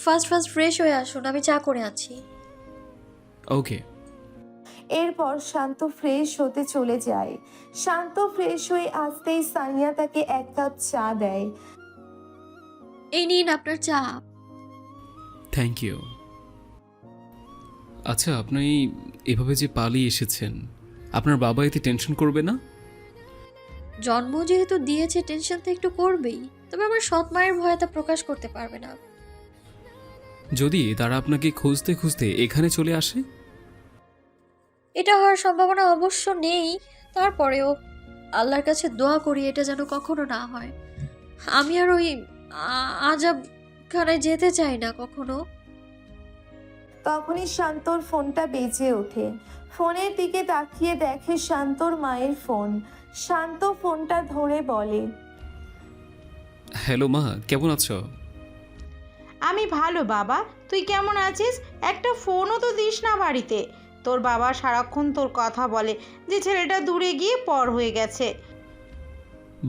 ফার্স্ট ফ্রেশ হয়ে আসুন, আমি চা করে আছি। ওকে। এরপর শান্ত ফ্রেশ হতে চলে যায়। শান্ত ফ্রেশ হয়ে আসতেই সানিয়া তাকে এক কাপ চা দেয়। এই নিন আপনার চা। Thank you. আচ্ছা, আপনি এভাবে যে পালিয়ে এসেছেন, আপনার বাবা এতে টেনশন করবে না? জন্ম যেহেতু দিয়েছে, টেনশন তো একটু করবেই, তবে আমার সৎ মায়ের ভয়ে তা প্রকাশ করতে পারবে না। যদি তারা আপনাকে খুঁজতে খুঁজতে এখানে চলে আসে? এটা হওয়ার সম্ভাবনা অবশ্য নেই, তারপরেও আল্লাহর কাছে দোয়া করি এটা যেন কখনো না হয়। আমি আর ওই আজাব খানায় যেতে চাই না কখনো। তখনই শান্তর ফোনটা বেজে ওঠে। ফোনের দিকে তাকিয়ে দেখে শান্তর মায়ের ফোন। শান্ত ফোনটা ধরে বলে, হ্যালো মা, কেমন আছো? আমি ভালো বাবা, তুই কেমন আছিস? একটা ফোনও তো দিস না বাড়িতে। তোর বাবা সারাক্ষণ তোর কথা বলে যে ছেলেটা দূরে গিয়ে পর হয়ে গেছে।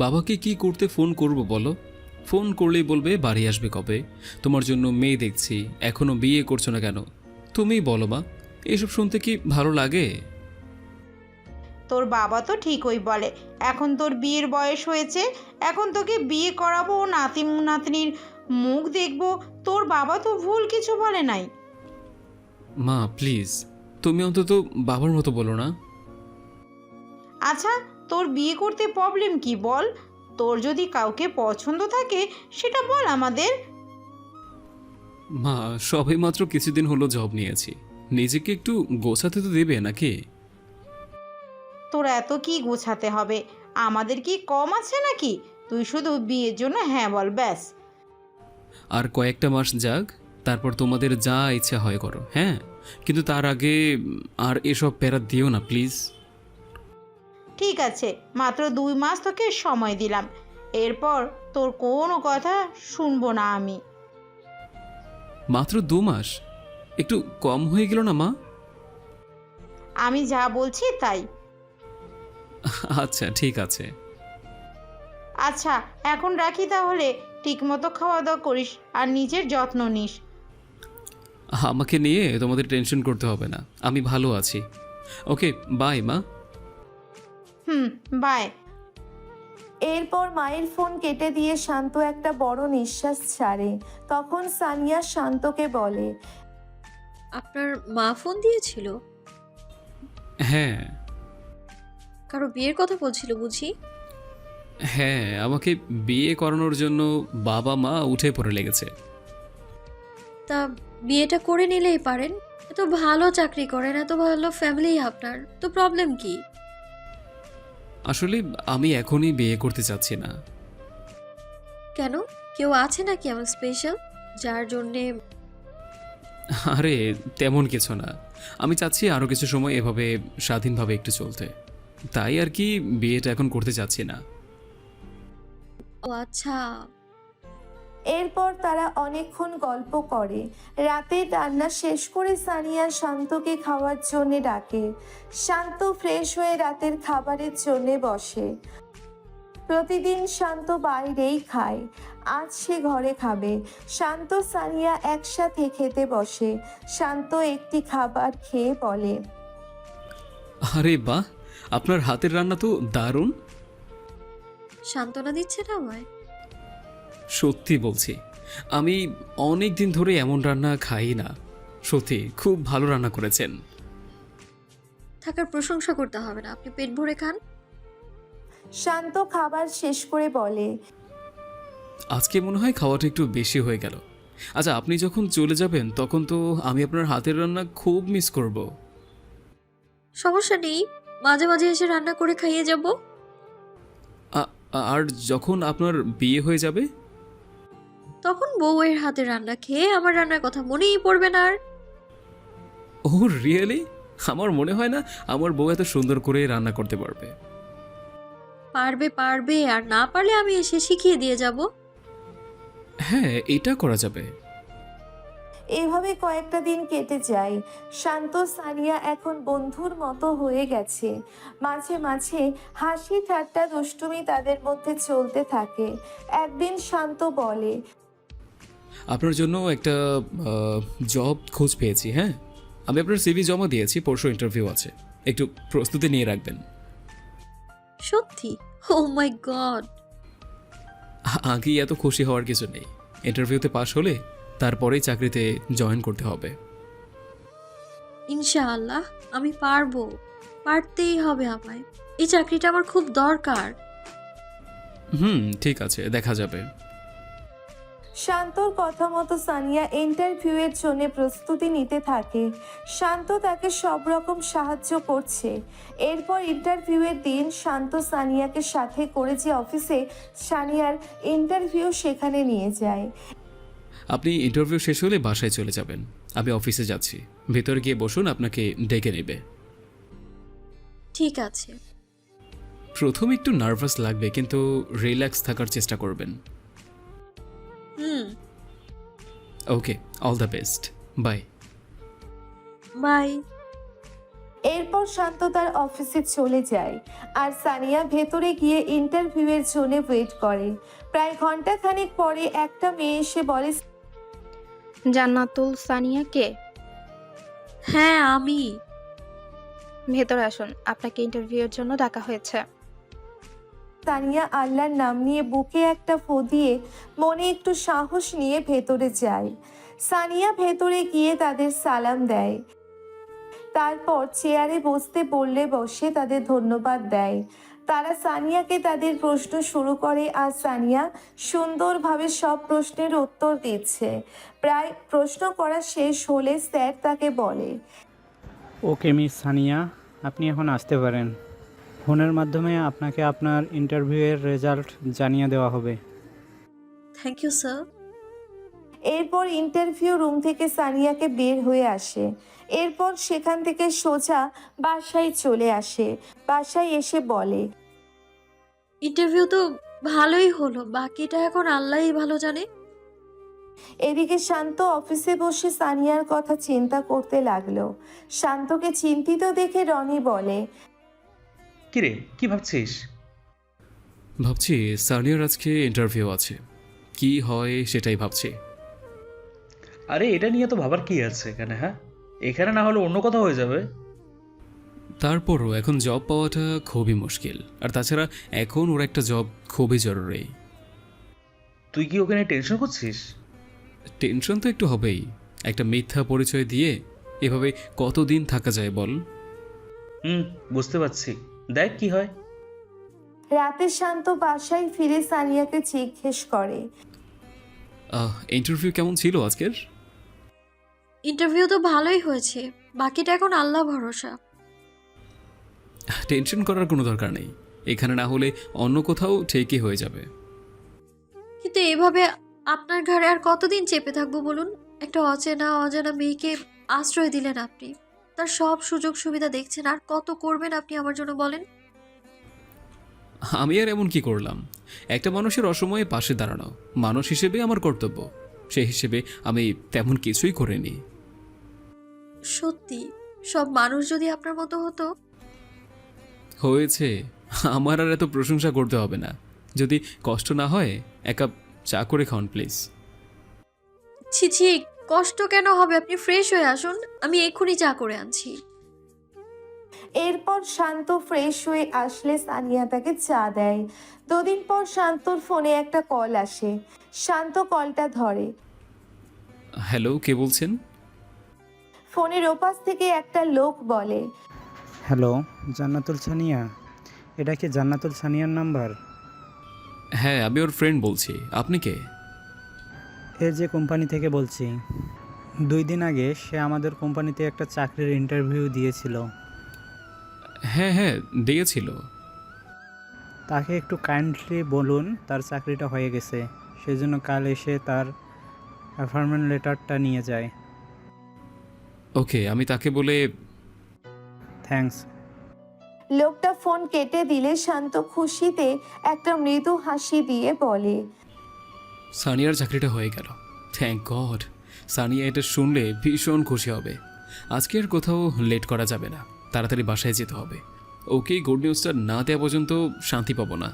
বাবাকে কি করতে ফোন করব বলো? ফোন করলেই বলবে বাড়ি আসবে কবে, তোমার জন্য মেয়ে দেখছি, এখনো বিয়ে করছো না কেন? তুমিই বলো মা, এসব শুনতে কি ভালো লাগে? তোর বাবা তো ঠিকই বলে, এখন তোর বিয়ের বয়স হয়েছে, এখন তোকে বিয়ে করাবো, নাতি নাতনির মুখ দেখবো। তোর বাবা তো ভুল কিছু বলে নাই। মা প্লিজ, তুমি অন্তত বাবার মতো বলো না। আচ্ছা, তোর বিয়ে করতে প্রবলেম কি বল? তোর যদি কাউকে পছন্দ থাকে সেটা বল আমাদের। মা সবে মাত্র কিছুদিন হলো জব নিয়েছি, নিজেকে একটু গোছাতে তো দেবে নাকি? তোর এত কি গোছাতে হবে? আমাদের কি কম আছে নাকি? তুই শুধু বিয়ের জন্য হ্যাঁ বল, ব্যাস। আর কয়েকটা মাস যাক, তারপর তোমাদের যা ইচ্ছা হয় করো, হ্যাঁ? কিন্তু তার আগে আর এসব প্যারা দিও না প্লিজ। ঠিক আছে, মাত্র 2 মাস তোকে সময় দিলাম, এরপর তোর কোনো কথা শুনবো না আমি। মাত্র 2 মাস? একটু কম হয়ে গেল না মা? আমি যা বলছি তাই। আচ্ছা ঠিক আছে। আচ্ছা এখন রাখি তাহলে, ঠিকমতো খাওয়া দাওয়া করিস আর নিজের যত্ন নিস। আমাকে নিয়ে তোমাদের টেনশন করতে হবে না, আমি ভালো আছি। ওকে বাই মা। বাই। এরপর মায়ের ফোন কেটে দিয়ে শান্ত একটা বড় নিঃশ্বাস ছাড়ে। তখন সানিয়া শান্তকে বলে, আপনার মা ফোন দিয়েছিল? হ্যাঁ কারো বিয়ের কথা বলছিল বুঝি? হ্যাঁ, আমাকে বিয়ে করানোর জন্য বাবা মা উঠে পড়ে লেগেছে। তা বিয়েটা করে নিলেই পারেন। এত ভালো চাকরি করেন, এত ভালো ফ্যামিলি আপনার, তো প্রবলেম কি? আসলে আমি এখনই বিয়ে করতে চাচ্ছি না। কেন? কেউ আছে নাকি আমার স্পেশাল যার জন্যে? আরে তেমন কিছু না, আমি চাচ্ছি আরও কিছু সময় এভাবে স্বাধীনভাবে একটু চলতে, তাই আর কি বিয়েটা এখন করতে চাচ্ছি না। ও আচ্ছা। এরপর তারা অনেকক্ষণ গল্প করে। রাতে রান্না শেষ করে সানিয়া শান্তকে খাওয়ার জন্যে ডাকে। শান্ত ফ্রেশ হয়ে রাতের খাবারের জন্যে বসে। প্রতিদিন শান্ত বাইরেই খায়, আজ সে ঘরে খাবে। শান্ত সানিয়া একসাথে খেতে বসে। শান্ত একটি খাবার খেয়ে বলে, আরে বাহ, আপনার হাতের রান্না তো দারুণ। সান্ত্বনা দিচ্ছে না আমায়? সত্যি বলছি, আমি অনেক দিন ধরে এমন রান্না খাই না। সত্যি খুব ভালো রান্না করেছেন। থাকার প্রশংসা করতে হবে না, আপনি পেট ভরে খান। শান্ত খাবার শেষ করে বলে, আজকে মনে হয় খাওয়াটা একটু বেশি হয়ে গেল। আচ্ছা আপনি যখন চলে যাবেন তখন তো আমি আপনার হাতের রান্না খুব মিস করব। সমস্যা নেই, মাঝে মাঝে এসে রান্না করে খাইয়ে যাব। আর যখন আপনার বিয়ে হয়ে যাবে তখন বউয়ের হাতে রান্না খেয়ে আমার রান্নার কথা মনেই পড়বে না আর। ও রিয়েলি? আমার মনে হয় না আমার বউ এত সুন্দর করে রান্না করতে পারবে। পারবে পারবে, আর না পারলে আমি এসে শিখিয়ে দিয়ে যাব। হ্যাঁ এটা করা যাবে। এভাবে কয়েকটা দিন কেটে যায়। শান্ত সানিয়া এখন বন্ধুর মতো হয়ে গেছে। মাঝে মাঝে হাসি ঠাট্টা দুষ্টুমি তাদের মধ্যে চলতে থাকে। একদিন শান্ত বলে, আপনার জন্য একটা জব খোঁজ পেয়েছি। হ্যাঁ, আমি আপনার সিভি জমা দিয়েছি, পরশু ইন্টারভিউ আছে, একটু প্রস্তুতি নিয়ে রাখবেন। সত্যি? ও মাই গড। আগেই এত খুশি হওয়ার কিছু নেই, ইন্টারভিউতে পাশ হলে তারপরেই চাকরিতে জয়েন করতে হবে। ইনশাআল্লাহ আমি পারবো, পারতেই হবে আমায়। এই চাকরিটা আমার খুব দরকার। ঠিক আছে, দেখা যাবে। শান্তর কথা মতো সানিয়া ইন্টারভিউয়ের জন্য প্রস্তুতি নিতে থাকে। শান্ত তাকে সব রকম সাহায্য করছে। এরপর ইন্টারভিউয়ের দিন শান্ত সানিয়াকে সাথে করে যে অফিসে সানিয়ার ইন্টারভিউ সেখানে নিয়ে যায়। আপনি ইন্টারভিউ শেষ হলে বাসায় চলে যাবেন, আমি অফিসে যাচ্ছি। ভেতরে গিয়ে বসুন, আপনাকে ডেকে নেবে। ঠিক আছে। প্রথমে একটু নার্ভাস লাগবে, কিন্তু রিল্যাক্স থাকার চেষ্টা করবেন। Hmm. Okay, all the best, bye. Bye. এরপর শান্ত তার অফিসে চলে যায় আর সানিয়া ভেতরে গিয়ে ইন্টারভিউয়ের জন্য ওয়েট করে। প্রায় ঘন্টাখানেক পরে একটা মেয়ে এসে বলে, জান্নাতুল সানিয়া কে? হ্যাঁ আমি। ভেতরে আসুন, আপনাকে ইন্টারভিউয়ের জন্য ডাকা হয়েছে। সানিয়া আল্লাহর নাম নিয়ে বুকে একটা ফু দিয়ে মনে একটু সাহস নিয়ে ভেতরে যায়। সানিয়া ভেতরে গিয়ে তাদের সালাম দেয়, তারপর চেয়ারে বসতে বললে বসে তাদের ধন্যবাদ দেয়। তারা সানিয়াকে তাদের প্রশ্ন শুরু করে আর সানিয়া সুন্দরভাবে সব প্রশ্নের উত্তর দিচ্ছে। প্রায় প্রশ্ন করা শেষ হলে স্যার তাকে বলে, ওকে মিস সানিয়া, আপনি এখন আসতে পারেন। ফোনের মাধ্যমে আপনাকে আপনার ইন্টারভিউয়ের রেজাল্ট জানিয়ে দেওয়া হবে। Thank you sir. এরপর ইন্টারভিউ রুম থেকে সানিয়াকে বের হয়ে আসে। এরপর সেখান থেকে সোজা বাসায় চলে আসে। বাসায় এসে বলে, ইন্টারভিউ তো ভালোই হলো, বাকিটা এখন আল্লাহই ভালো জানে। এদিকে শান্ত অফিসে বসে সানিয়ার কথা চিন্তা করতে লাগলো। শান্তকে চিন্তিত দেখে রনি বলে, কিরে, কি ভাবছিস? ভাবছি সানিয়ার আজকে ইন্টারভিউ আছে, কি হয় সেটাই ভাবছি। আরে এটা নিয়ে তো ভাবার কি আছে এখানে? হ্যাঁ, এখানে না হলে অন্য কথা হয়ে যাবে। তারপরও এখন জব পাওয়াটা খুবই মুশকিল, আর তাছাড়া এখন ওর একটা জব খুবই জরুরি। তুই কি ওকে নিয়ে টেনশন করছিস? টেনশন তো একটু হবেই, একটা মিথ্যা পরিচয় দিয়ে এভাবে কতদিন থাকা যায় বল? বুঝতে পারছি, দেখ কি হয়। রাতে শান্ত বাসায় ফিরে সানিয়াকে জিজ্ঞেস করে, ইন্টারভিউ কেমন ছিল আজকের? ইন্টারভিউ তো ভালোই হয়েছে, বাকিটা এখন আল্লাহ ভরসা। টেনশন করার কোনো দরকার নেই, এখানে না হলে অন্য কোথাও ঠিকই হয়ে যাবে। কিন্তু এভাবে আপনার ঘাড়ে আর কতদিন চেপে থাকবো বলুন? একটা অজানা মেয়েকে আশ্রয় দিলেন আপনি, তার সব সুযোগ সুবিধা দেখছেন, আর কত করবেন আপনি আমার জন্য বলেন? আমি আর এমন কি করলাম? একটা মানুষের অসময়ে পাশে দাঁড়ানো মানুষ হিসেবে আমার কর্তব্য, সেই হিসেবে আমি তেমন কিছুই করিনি। সত্যি সব মানুষ যদি আপনার মতো হতো। হয়েছে, আমার আর এত প্রশংসা করতে হবে না। যদি কষ্ট না হয় এক কাপ চা করে খাওয়ান প্লিজ। ছি ছি, কষ্ট কেন হবে? আপনি ফ্রেশ হয়ে আসুন, আমি এক্ষুনি চা করে আনছি। এরপর শান্ত ফ্রেশ হয়ে আসলে সানিয়া তাকে চা দেয়। দুদিন পর শান্তর ফোনে একটা কল আসে। শান্ত কলটা ধরে। হ্যালো, কে বলছেন? ফোনের ওপাশ থেকে একটা লোক বলে, হ্যালো, জান্নাতুল সানিয়া, এটা কি জান্নাতুল সানিয়ার নাম্বার? হ্যাঁ, আমি ওর ফ্রেন্ড বলছি, আপনি কে? এ যে কোম্পানি থেকে বলছি। 2 দিন আগে সে আমাদের কোম্পানিতে একটা চাকরির ইন্টারভিউ দিয়েছিল। হ্যাঁ হ্যাঁ, দিয়েছিল। তাকে একটু কাইন্ডলি বলুন তার চাকরিটা হয়ে গেছে, সেজন্য কাল এসে তার অ্যাপয়েন্টমেন্ট লেটারটা নিয়ে যায়। ওকে, আমি তাকে বলে। থ্যাঙ্কস। লোকটা ফোন কেটে দিলে শান্ত খুশিতে একটা মৃদু হাসি দিয়ে বলে, সানিয়ার চাকরিটা হয়ে গেল, থ্যাংক গড। সানিয়া এটা শুনলে ভীষণ খুশি হবে। আজকে আর কোথাও লেট করা যাবে না, তাড়াতাড়ি বাসায় যেতে হবে। ওকে গুড নিউজটা না দেওয়া পর্যন্ত শান্তি পাবো না।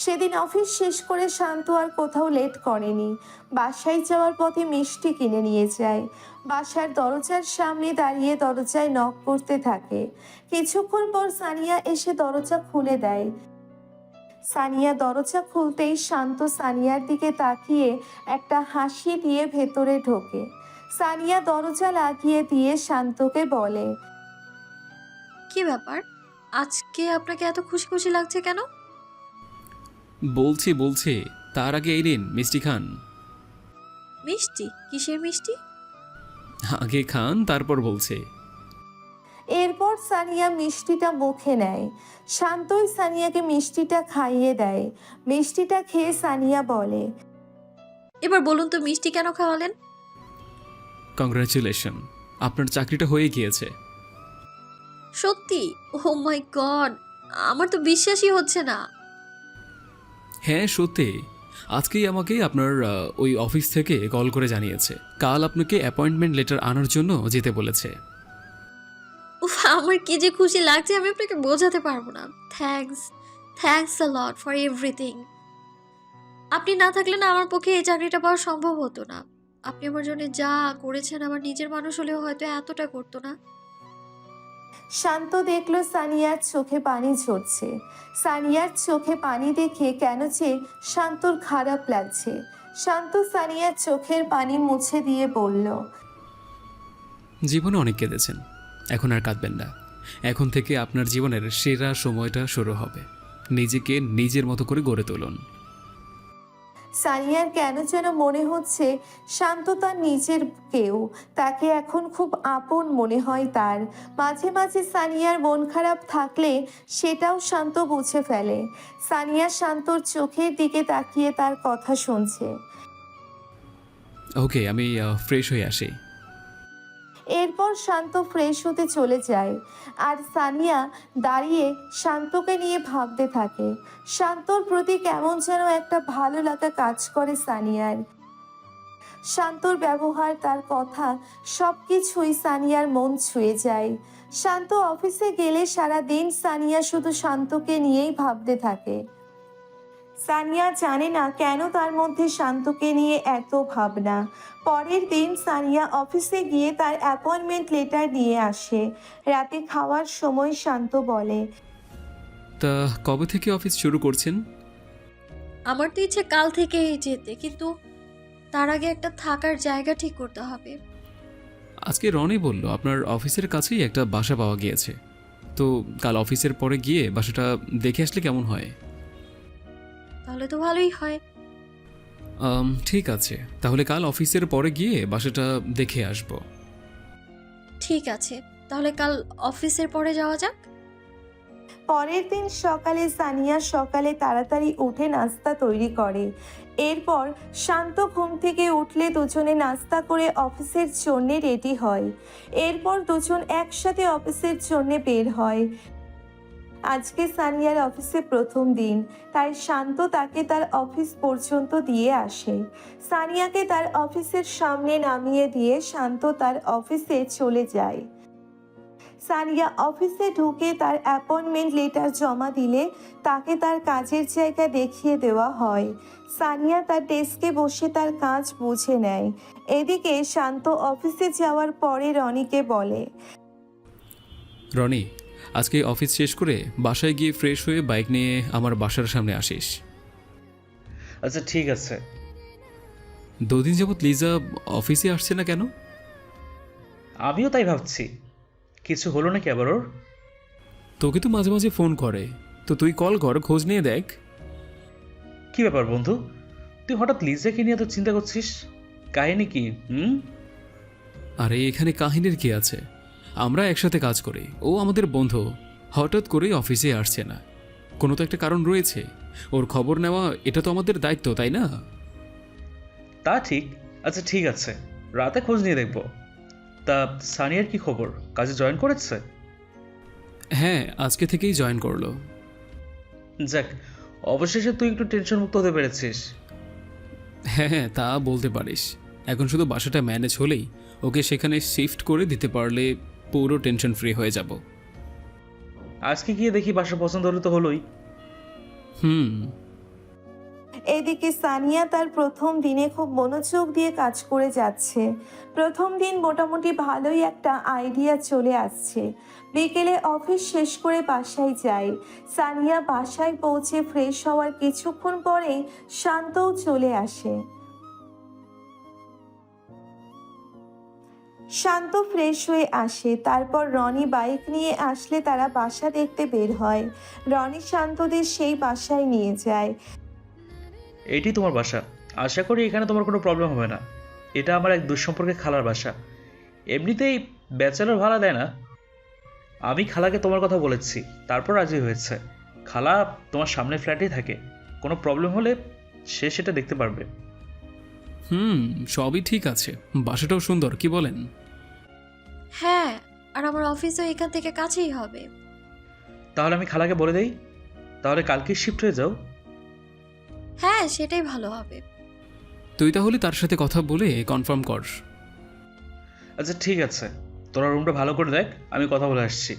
সেদিন অফিস শেষ করে শান্ত আর কোথাও লেট করেনি। বাসায় যাওয়ার পথে মিষ্টি কিনে নিয়ে যায়। বাসার দরজার সামনে দাঁড়িয়ে দরজায় নক করতে থাকে। কিছুক্ষণ পর সানিয়া এসে দরজা খুলে দেয়। সানিয়া দরজা খুলতেই শান্ত সানিয়ার দিকে তাকিয়ে একটা হাসি দিয়ে ভেতরে ঢোকে। সানিয়া দরজা লাগিয়ে দিয়ে শান্তকে বলে, কি ব্যাপার, আজকে আপনাকে এত খুশি খুশি লাগছে কেন? বলছি তার আগে এই নিন মিষ্টি খান। মিষ্টি? কিসের মিষ্টি? আগে খান তারপর বলছে। এরপর সানিয়া মিষ্টিটা মুখে নেয়। শান্তই সানিয়াকে মিষ্টিটা খাইয়ে দেয়। মিষ্টিটা খেয়ে সানিয়া বলে, এবার বলুন তো মিষ্টি কেন খাওয়ালেন? কংগ্রাচুলেশন, আপনার চাকরিটা হয়ে গিয়েছে। সত্যি? ও মাই গড, আমার তো বিশ্বাসই হচ্ছে না। হ্যাঁ সত্যি, আজকেই আমাকে আপনার ওই অফিস থেকে কল করে জানিয়েছে কাল আপনাকে অ্যাপয়েন্টমেন্ট লেটার আনার জন্য যেতে বলেছে। উফ, আমার কি যে খুশি লাগছে আমি আপনাকে বোঝাতে পারবো না। Thanks a lot for everything. আপনি না থাকলে না আমার পক্ষে এই চাকরিটা পাওয়া সম্ভব হতো না। আপনি আমার জন্য যা করেছেন আমার নিজের মানুষ হলেও হয়তো এতটা করতো না। শান্ত দেখলো সানিয়ার চোখে পানি ঝরছে। সানিয়ার চোখে পানি দেখে কেন যে শান্তর খারাপ লাগছে। শান্ত সানিয়ার চোখের পানি মুছে দিয়ে বলল, জীবনে অনেক কেঁদেছেন, এখন আর কাঁদবেন না। এখন থেকে আপনার জীবনের সেরা সময়টা শুরু হবে। নিজেকে নিজের মতো করে গড়ে তুলুন। সানিয়ার কেন যেন মনে হচ্ছে শান্ত তার নিজের কেউ, তাকে এখন খুব আপন মনে হয় তার। মাঝে মাঝে সানিয়ার মন খারাপ থাকলে সেটাও শান্ত বুঝে ফেলে। সানিয়া শান্তর চোখের দিকে তাকিয়ে তার কথা শুনছে। ওকে, আমি ফ্রেশ হয়ে আসি। এরপর শান্ত ফ্রেশ হতে চলে যায় আর সানিয়া দাঁড়িয়ে শান্তকে নিয়ে ভাবতে থাকে। শান্তর প্রতি কেমন যেন একটা ভালো লাগা কাজ করে সানিয়ার। শান্তর ব্যবহার, তার কথা সব কিছুই সানিয়ার মন ছুঁয়ে যায়। শান্ত অফিসে গেলে সারা দিন সানিয়া শুধু শান্তকে নিয়েই ভাবতে থাকে। সানিয়া জানে না কেন তার মধ্যে শান্তকে নিয়ে এত ভাবনা। পরের দিন সানিয়া অফিসে গিয়ে তার অ্যাপয়েন্টমেন্ট লেটার নিয়ে আসে। রাতে খাওয়ার সময় শান্ত বলে, তা কবে থেকে অফিস শুরু করছেন? আমার তো ইচ্ছে কাল থেকেই যেতে, কিন্তু তার আগে একটা থাকার জায়গা ঠিক করতে হবে। আজকে রনি বলল আপনার অফিসের কাছেই একটা বাসা পাওয়া গিয়েছে, তো কাল অফিসের পরে গিয়ে বাসাটা দেখে আসলে কেমন হয়? তাহলে তো ভালোই হয়। ঠিক আছে, তাহলে কাল অফিসের পরে গিয়ে বাসাটা দেখে আসব। ঠিক আছে, তাহলে কাল অফিসের পরে যাওয়া যাক। পরের দিন সকালে সানিয়া সকালে তাড়াতাড়ি উঠে নাস্তা তৈরি করে। এরপর শান্ত ঘুম থেকে উঠলে দুজনে নাস্তা করে অফিসের জন্য রেডি হয়। এরপর দুজন একসাথে অফিসের জন্য বের হয়। আজকে সানিয়ার অফিসে প্রথম দিন, তাই শান্ত তাকে তার অফিস পর্যন্ত দিয়ে আসে। সানিয়াকে তার অফিসের সামনে নামিয়ে দিয়ে শান্ত তার অফিসে চলে যায়। সানিয়া অফিসে ঢুকে তার অ্যাপয়েন্টমেন্ট লেটার জমা দিলে তাকে তার কাজের জায়গা দেখিয়ে দেওয়া হয়। সানিয়া তার ডেস্কে বসে তার কাজ বুঝে নেয়। এদিকে শান্ত অফিসে যাওয়ার পরে রনিকে বলে, রনি, আজকে অফিস শেষ করে বাসায় গিয়ে ফ্রেশ হয়ে বাইক নিয়ে আমার বাসার সামনে আসিস। আচ্ছা ঠিক আছে। দুদিন যাবৎ লিজা অফিসে আসছে না কেন? আমিও তাই ভাবছি, কিছু হলো নাকি আবার ওর? তোকে তো মাঝে মাঝে ফোন করে, তো তুই কল কর, খোঁজ নিয়ে দেখ। কি ব্যাপার বন্ধু, তুই হঠাৎ লিজাকে নিয়ে তো চিন্তা করছিস? কাহিনী কি? আরে এখানে কাহিনীর কি আছে? আমরা একসাথে কাজ করি, ও আমাদের বন্ধু, হঠাৎ করে অফিসে আসছে না, কোনো তো একটা কারণ রয়েছে। ওর খবর নেওয়া এটা তো আমাদের দায়িত্ব, তাই না? তা ঠিক। আচ্ছা ঠিক আছে, রাতে খোঁজ নিয়ে দেখব। তা সানিয়ার কি খবর, কাজে জয়েন করেছে? হ্যাঁ, আজকে থেকেই জয়েন করলো। যাক, অবশেষে তুই একটু টেনশন মুক্ত হতে পেরেছিস। হ্যাঁ হ্যাঁ, তা বলতে পারিস। এখন শুধু বাসাটা ম্যানেজ হলেই ওকে সেখানে শিফট করে দিতে পারলে পুরো টেনশন ফ্রি হয়ে যাব। আজকে গিয়ে দেখি বাসা পছন্দ হলে তো হলোই। এদিকে সানিয়া তার প্রথম দিনে খুব মনোযোগ দিয়ে কাজ করে যাচ্ছে। প্রথম দিন মোটামুটি ভালোই একটা আইডিয়া চলে আসছে। বিকেলে অফিস শেষ করে বাসায় যায়। সানিয়া বাসায় পৌঁছে ফ্রেশ হওয়ার কিছুক্ষণ পরেই শান্তও চলে আসে। শান্ত ফ্রেশ হয়ে আসে, তারপর রনি বাইক নিয়ে আসলে তারা বাসা দেখতে বের হয়। রনি শান্তদের সেই বাসায় নিয়ে যায়। এইটি তোমার বাসা। আশা করি এখানে তোমার কোনো প্রবলেম হবে না। এটা আমার এক দুঃসম্পর্কে খালার বাসা। এমনিতেই ব্যাচেলর ভাড়া দেয় না। আমি খালাকে তোমার কথা বলেছি, তারপর রাজি হয়েছে। খালা তোমার সামনের ফ্ল্যাটেই থাকে, কোনো প্রবলেম হলে সে সেটা দেখতে পারবে। সবই ঠিক আছে, বাসাটাও সুন্দর, কি বলেন? হ্যাঁ, আর আমার অফিসও এখান থেকে কাছেই হবে। তাহলে আমি খালাকে বলে দেই, তাহলে কালকে শিফট হয়ে যাও। হ্যাঁ, সেটাই ভালো হবে। তুই তাহলে তার সাথে কথা বলে কনফার্ম কর। আচ্ছা ঠিক আছে, তোরা রুমটা ভালো করে দেখ, আমি কথা বলে আসছি।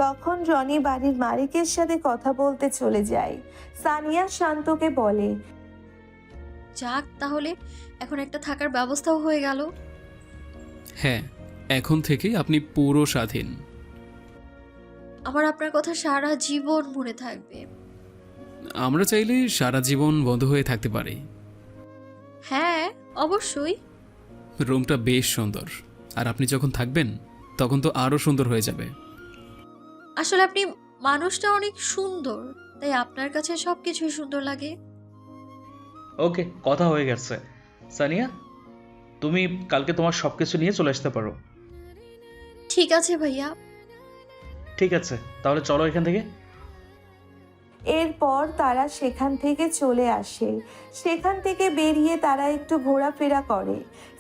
তখন রনি বাড়ির মালিকের সাথে কথা বলতে চলে যায়। সানিয়া শান্তকে বলে, যাক, তাহলে এখন একটা থাকার ব্যবস্থাও হয়ে গেল। হ্যাঁ, এখন থেকে আপনি পুরো স্বাধীন। আমার আপনার কথা সারা জীবন মনে থাকবে। আমরা চাইলে সারা জীবন বন্ধ হয়ে থাকতে পারি। হ্যাঁ, অবশ্যই। রুমটা বেশ সুন্দর, আর আপনি যখন থাকবেন তখন তো আরও সুন্দর হয়ে যাবে। আসলে আপনি মানুষটা অনেক সুন্দর, তাই আপনার কাছে সবকিছুই সুন্দর লাগে। ওকে, কথা হয়ে গেছে। সানিয়া, তুমি কালকে তোমার সব কিছু নিয়ে চলে আসতে পারো। ঠিক আছে ভাইয়া। ঠিক আছে, তাহলে চলো এখান থেকে। এরপর তারা সেখান থেকে চলে আসে। সেখান থেকে বেরিয়ে তারা একটু ঘোরাফেরা করে।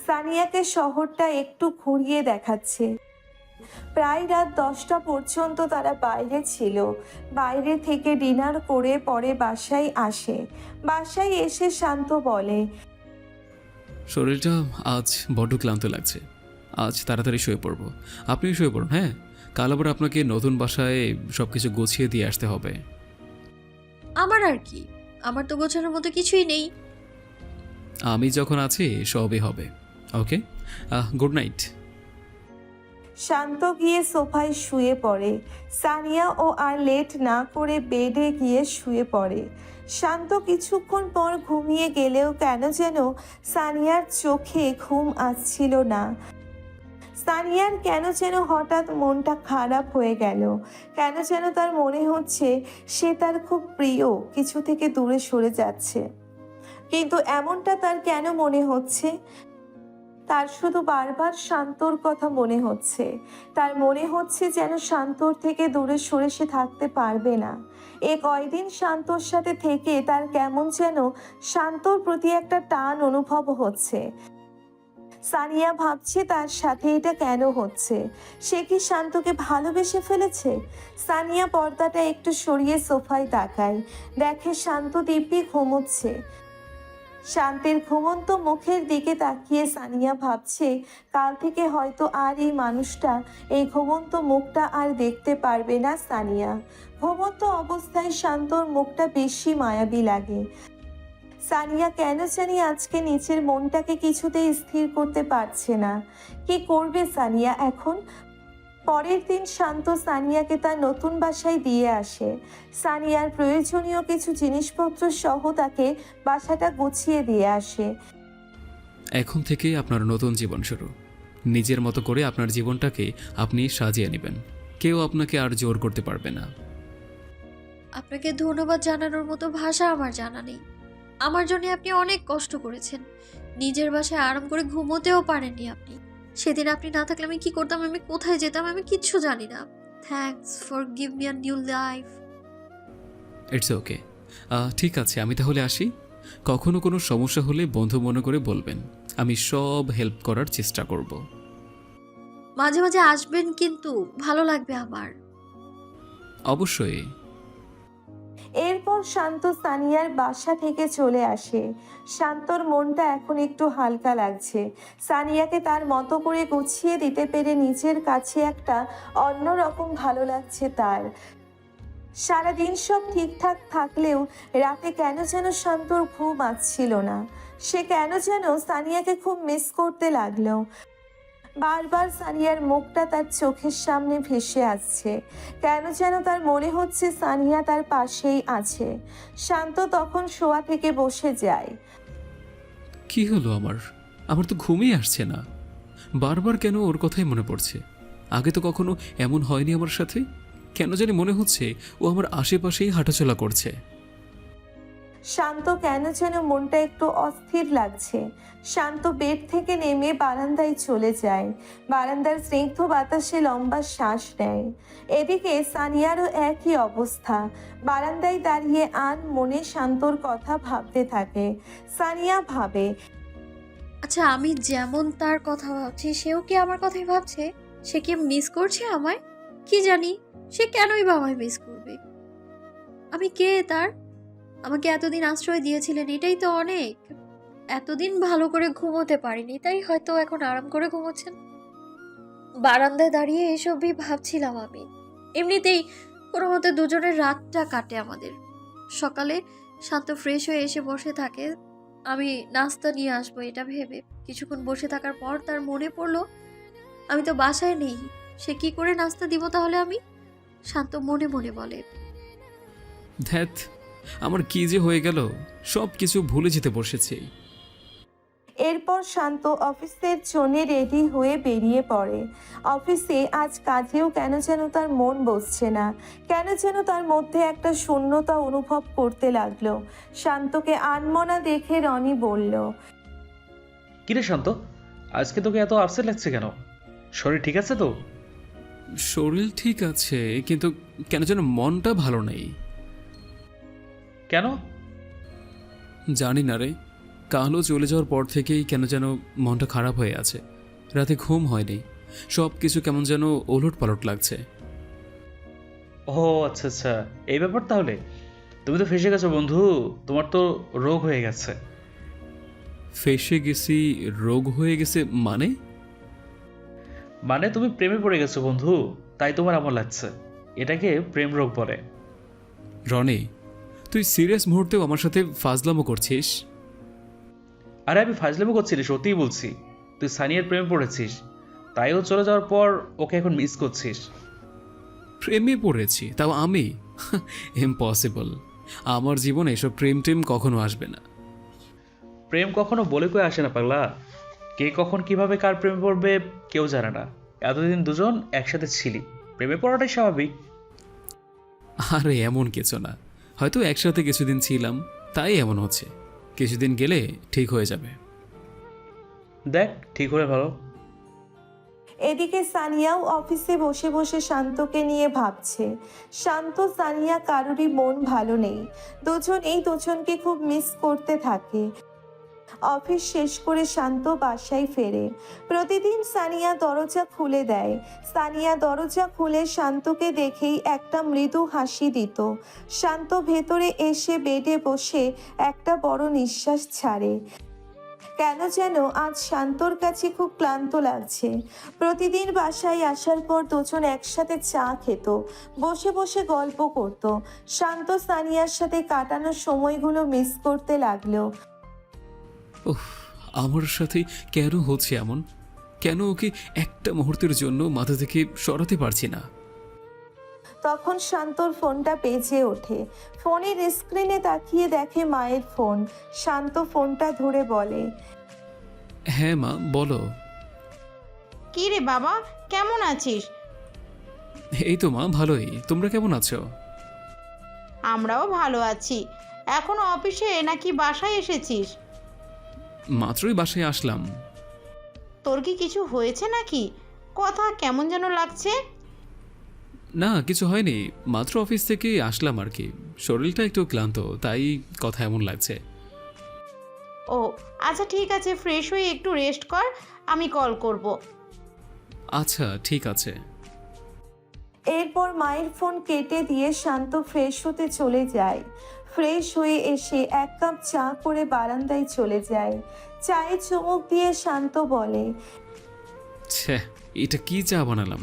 সানিয়াকে শহরটা একটু ঘুরিয়ে দেখাচ্ছে। প্রায় রাত 10টা পর্যন্ত তারা বাইরে ছিল। বাইরে থেকে ডিনার করে পরে বাসায় আসে। বাসায় এসে শান্ত বলে, শরীরটা আজ বড্ড ক্লান্ত লাগছে, আজ তাড়াতাড়ি শুয়ে পড়ব। আপনিও শুয়ে পড়ুন। হ্যাঁ, কাল আবার আপনাকে নতুন বাসায় সব কিছু গুছিয়ে দিয়ে আসতে হবে। আমার আর কি, আমার তো গোছানোর মতো কিছুই নেই। আমি যখন আছি সবই হবে। ওকে, গুড নাইট। শান্ত গিয়ে সোফায় শুয়ে পড়ে। সানিয়া ও আর লেট না করে বেডে গিয়ে শুয়ে পড়ে। শান্ত কিছুক্ষণ পর ঘুমিয়ে গেলেও কেন যেন সানিয়ার চোখে ঘুম আসছিল না। সানিয়ার কেন যেন হঠাৎ মনটা খারাপ হয়ে গেল। কেন যেন তার মনে হচ্ছে সে তার খুব প্রিয় কিছু থেকে দূরে সরে যাচ্ছে। কিন্তু এমনটা তার কেন মনে হচ্ছে? তার শুধু বারবার শান্তর কথা মনে হচ্ছে। তার মনে হচ্ছে যেন শান্তর থেকে দূরে সরে সে থাকতে পারবে না। এ কয়দিন শান্তর সাথে থেকে তার কেমন যেন শান্তর প্রতি একটা টান অনুভব হচ্ছে। সানিয়া ভাবছে তার সাথে এটা কেন হচ্ছে। সে কি শান্তকে ভালোবেসে ফেলেছে? সানিয়া পর্দাটা একটু সরিয়ে সোফায় তাকায়, দেখে শান্ত দিব্যি ঘুমোচ্ছে। শান্তির ঘুমন্ত মুখের দিকে তাকিয়ে সানিয়া ভাবছে কাল থেকে হয়তো আর এই মানুষটা, এই ঘুমন্ত মুখটা আর দেখতে পারবে না সানিয়া। ঘুমন্ত অবস্থায় শান্তর মুখটা বেশি মায়াবী লাগে। সানিয়া কেন জানি আজকে নিচের মনটাকে কিছুতেই স্থির করতে পারছে না। কি করবে সানিয়া এখন? পরের দিন শান্ত সানিয়াকে তার নতুন বাসায় দিয়ে আসে। সানিয়ার প্রয়োজনীয় কিছু জিনিসপত্র সহ তাকে বাসাটা গুছিয়ে দিয়ে আসে। এখন থেকে আপনার নতুন জীবন শুরু। নিজের মতো করে আপনার জীবনটাকে আপনি সাজিয়ে নেবেন, কেউ আপনাকে আর জোর করতে পারবে না। আপনাকে ধন্যবাদ জানানোর মতো ভাষা আমার জানা নেই। আমার জন্য আপনি অনেক কষ্ট করেছেন। নিজের বাসায় আরাম করে ঘুমোতেও পারেননি আপনি। সেদিন আপনি না থাকলে আমি কি করতাম, আমি কোথায় যেতাম, আমি কিচ্ছু জানি না। Thanks for give me a new life. It's okay. ঠিক আছে, আমি তাহলে আসি। কখনো কোনো সমস্যা হলে বন্ধু মনে করে বলবেন, আমি সব হেল্প করার চেষ্টা করব। মাঝে মাঝে আসবেন, কিন্তু ভালো লাগবে আমার। অবশ্যই। এরপর শান্ত সানিয়ার বাসা থেকে চলে আসে। শান্তর মনটা এখন একটু হালকা লাগছে। সানিয়াকে তার মতো করে গুছিয়ে দিতে পেরে নিজের কাছে একটা অন্যরকম ভালো লাগছে তার। সারাদিন সব ঠিকঠাক থাকলেও রাতে কেন যেন শান্তর ঘুম আসছিল না। সে কেন যেন সানিয়াকে খুব মিস করতে লাগলো। বারবার সানিয়ার মুখটা তার চোখের সামনে ভেসে আসছে। কেন যেন তার মনে হচ্ছে সানিয়া তার পাশেই আছে। শান্ত তখন শোয়া থেকে বসে যায়। কি হলো আমার তো ঘুমই আসছে না। বারবার কেন ওর কথাই মনে পড়ছে। আগে তো কখনো এমন হয়নি আমার সাথে। কেন জানি মনে হচ্ছে ও আমার আশেপাশেই হাঁটাচলা করছে। শান্ত কেন যেন মনটা একটু অস্থির লাগছে। শান্ত বেড থেকে নেমে বারান্দায় চলে যায়। বারান্দার স্নিগ্ধ বাতাসে লম্বা শ্বাস নেয়। এদিকে সানিয়ারও একই অবস্থা। বারান্দায় দাঁড়িয়ে মনে শান্তর কথা ভাবতে থাকে। সানিয়া ভাবে, আচ্ছা, আমি যেমন তার কথা ভাবছি সেও কি আমার কথাই ভাবছে? সে কি মিস করছে আমায়? কি জানি, সে কেনই বা আমায় মিস করবে? আমি কে তার? আমাকে এতদিন আশ্রয় দিয়েছিলেন, এটাই তো অনেক। এতদিন ভালো করে ঘুমোতে পারিনি, তাই হয়তো এখন আরাম করে ঘুমোচ্ছেন। বারান্দায় দাঁড়িয়ে এসবই ভাবছিলাম আমি। এমনিতেই কোনো মতে দুজনের রাতটা কাটে আমাদের। সকালে শান্ত ফ্রেশ হয়ে এসে বসে থাকে, আমি নাস্তা নিয়ে আসবো এটা ভেবে। কিছুক্ষণ বসে থাকার পর তার মনে পড়লো আমি তো বাসায় নেই। সে কি করে নাস্তা দিব তাহলে আমি? শান্ত মনে মনে বলে। ধ্যাত, আমার কি যে হয়ে গেল, সব কিছু ভুলে যেতে বসেছি। এরপর শান্ত অফিসের জন্য রেডি হয়ে বেরিয়ে পড়ে। অফিসে আজ কাজেও কেন যেন তার মন বসছে না। কেন যেন তার মধ্যে একটা শূন্যতা অনুভব করতে লাগলো। শান্তকে আনমনা দেখে রনি বলল, কিরে শান্ত, আজকে তোকে এত আপসেট লাগছে কেন? শরীর ঠিক আছে তো? শরীর ঠিক আছে, কিন্তু কেন যেন মনটা ভালো নেই। কেন? জানি না রে, কালও চলে যাওয়ার পর থেকেই কেন যেন মনটা খারাপ হয়ে আছে। রাতে ঘুম হয়নি, সব কিছু কেমন যেন ওলট পালট লাগছে। ও আচ্ছা আচ্ছা, এই ব্যাপার তাহলে। তুমি তো ফেসে গেছো বন্ধু, তোমার তো রোগ হয়ে গেছে। ফেসে গেছি? রোগ হয়ে গেছে মানে? মানে তুমি প্রেমে পড়ে গেছো বন্ধু, তাই তোমার এমন লাগছে। এটাকে প্রেম রোগ বলে। রনি, তুই সিরিয়াস মুহূর্তেও আমার সাথে ফাজলামো করছিস? আরে আমি ফাজলামো করছি না, সত্যিই বলছি। তুই সানিয়ার প্রেমে পড়েছিস, তাই ও চলে যাওয়ার পর ওকে এখন মিস করছিস। প্রেমে পড়েছি তাও আমি? ইম্পসিবল। আমার জীবনে এসব প্রেম টেম কখনো আসবে না। প্রেম কখনো বলে কয়ে আসে না পাগলা। কে কখন কিভাবে কার প্রেমে পড়বে কেউ জানে না। এতদিন দুজন একসাথে ছিলি, প্রেমে পড়াটাই স্বাভাবিক। আরে এমন কিছু না, হয়তো একসাথে কিছুদিন ছিলাম তাই এমন হচ্ছে। কিছুদিন গেলে ঠিক হয়ে যাবে। দেখ, ঠিক হলে ভালো। এদিকে সানিয়াও অফিসে বসে বসে শান্তকে নিয়ে ভাবছে। শান্ত সানিয়া কারোরই মন ভালো নেই। দুজন এই দুজনকে খুব মিস করতে থাকে। অফিস শেষ করে শান্ত বাসায় ফেরে। প্রতিদিন সানিয়া দরজা খুলে দেয়। সানিয়া দরজা খুলে শান্তকে দেখেই একটা মৃদু হাসি দিত। শান্ত ভেতরে এসে বেডে বসে একটা বড় নিঃশ্বাস ছাড়ে। কেন যেন আজ শান্তর কাছে খুব ক্লান্ত লাগছে। প্রতিদিন বাসায় আসার পর দুজন একসাথে চা খেত, বসে বসে গল্প করত। শান্ত সানিয়ার সাথে কাটানো সময়গুলো মিস করতে লাগলো। ওহ, আমার সাথে কেন হচ্ছে এমন? কেন ওকে একটা মুহূর্তের জন্য মাথা থেকে সরাতে পারছি না? তখন শান্তর ফোনটা বেজে ওঠে। ফোনের স্ক্রিনে তাকিয়ে দেখে মায়ের ফোন। শান্ত ফোনটা ধরে বলে, হ্যাঁ মা, বলো। কি রে বাবা, কেমন আছিস? এই তো মা, ভালোই। তোমরা কেমন আছো? আমরাও ভালো আছি। এখনো অফিসে নাকি বাসায় এসেছিস? মাত্রই বাসায় আসলাম। তোর কি কিছু হয়েছে নাকি? কথা কেমন যেন লাগছে। না, কিছু হয়নি, মাত্র অফিস থেকে আসলাম আর কি। শরীরটা একটু ক্লান্ত, তাই কথা এমন লাগছে। ও আচ্ছা, ঠিক আছে, ফ্রেশ হয়ে একটু রেস্ট কর, আমি কল করব। আচ্ছা ঠিক আছে। এরপর মায়ের ফোন কেটে দিয়ে শান্ত ফ্রেশ হতে চলে যায়। ফ্রেশ হয়ে এসে এক কাপ চা করে বারান্দায় চলে যায়। চায়ে চুমুক দিয়ে শান্ত বলে, ছ্যা, এটা কি চা বানালাম?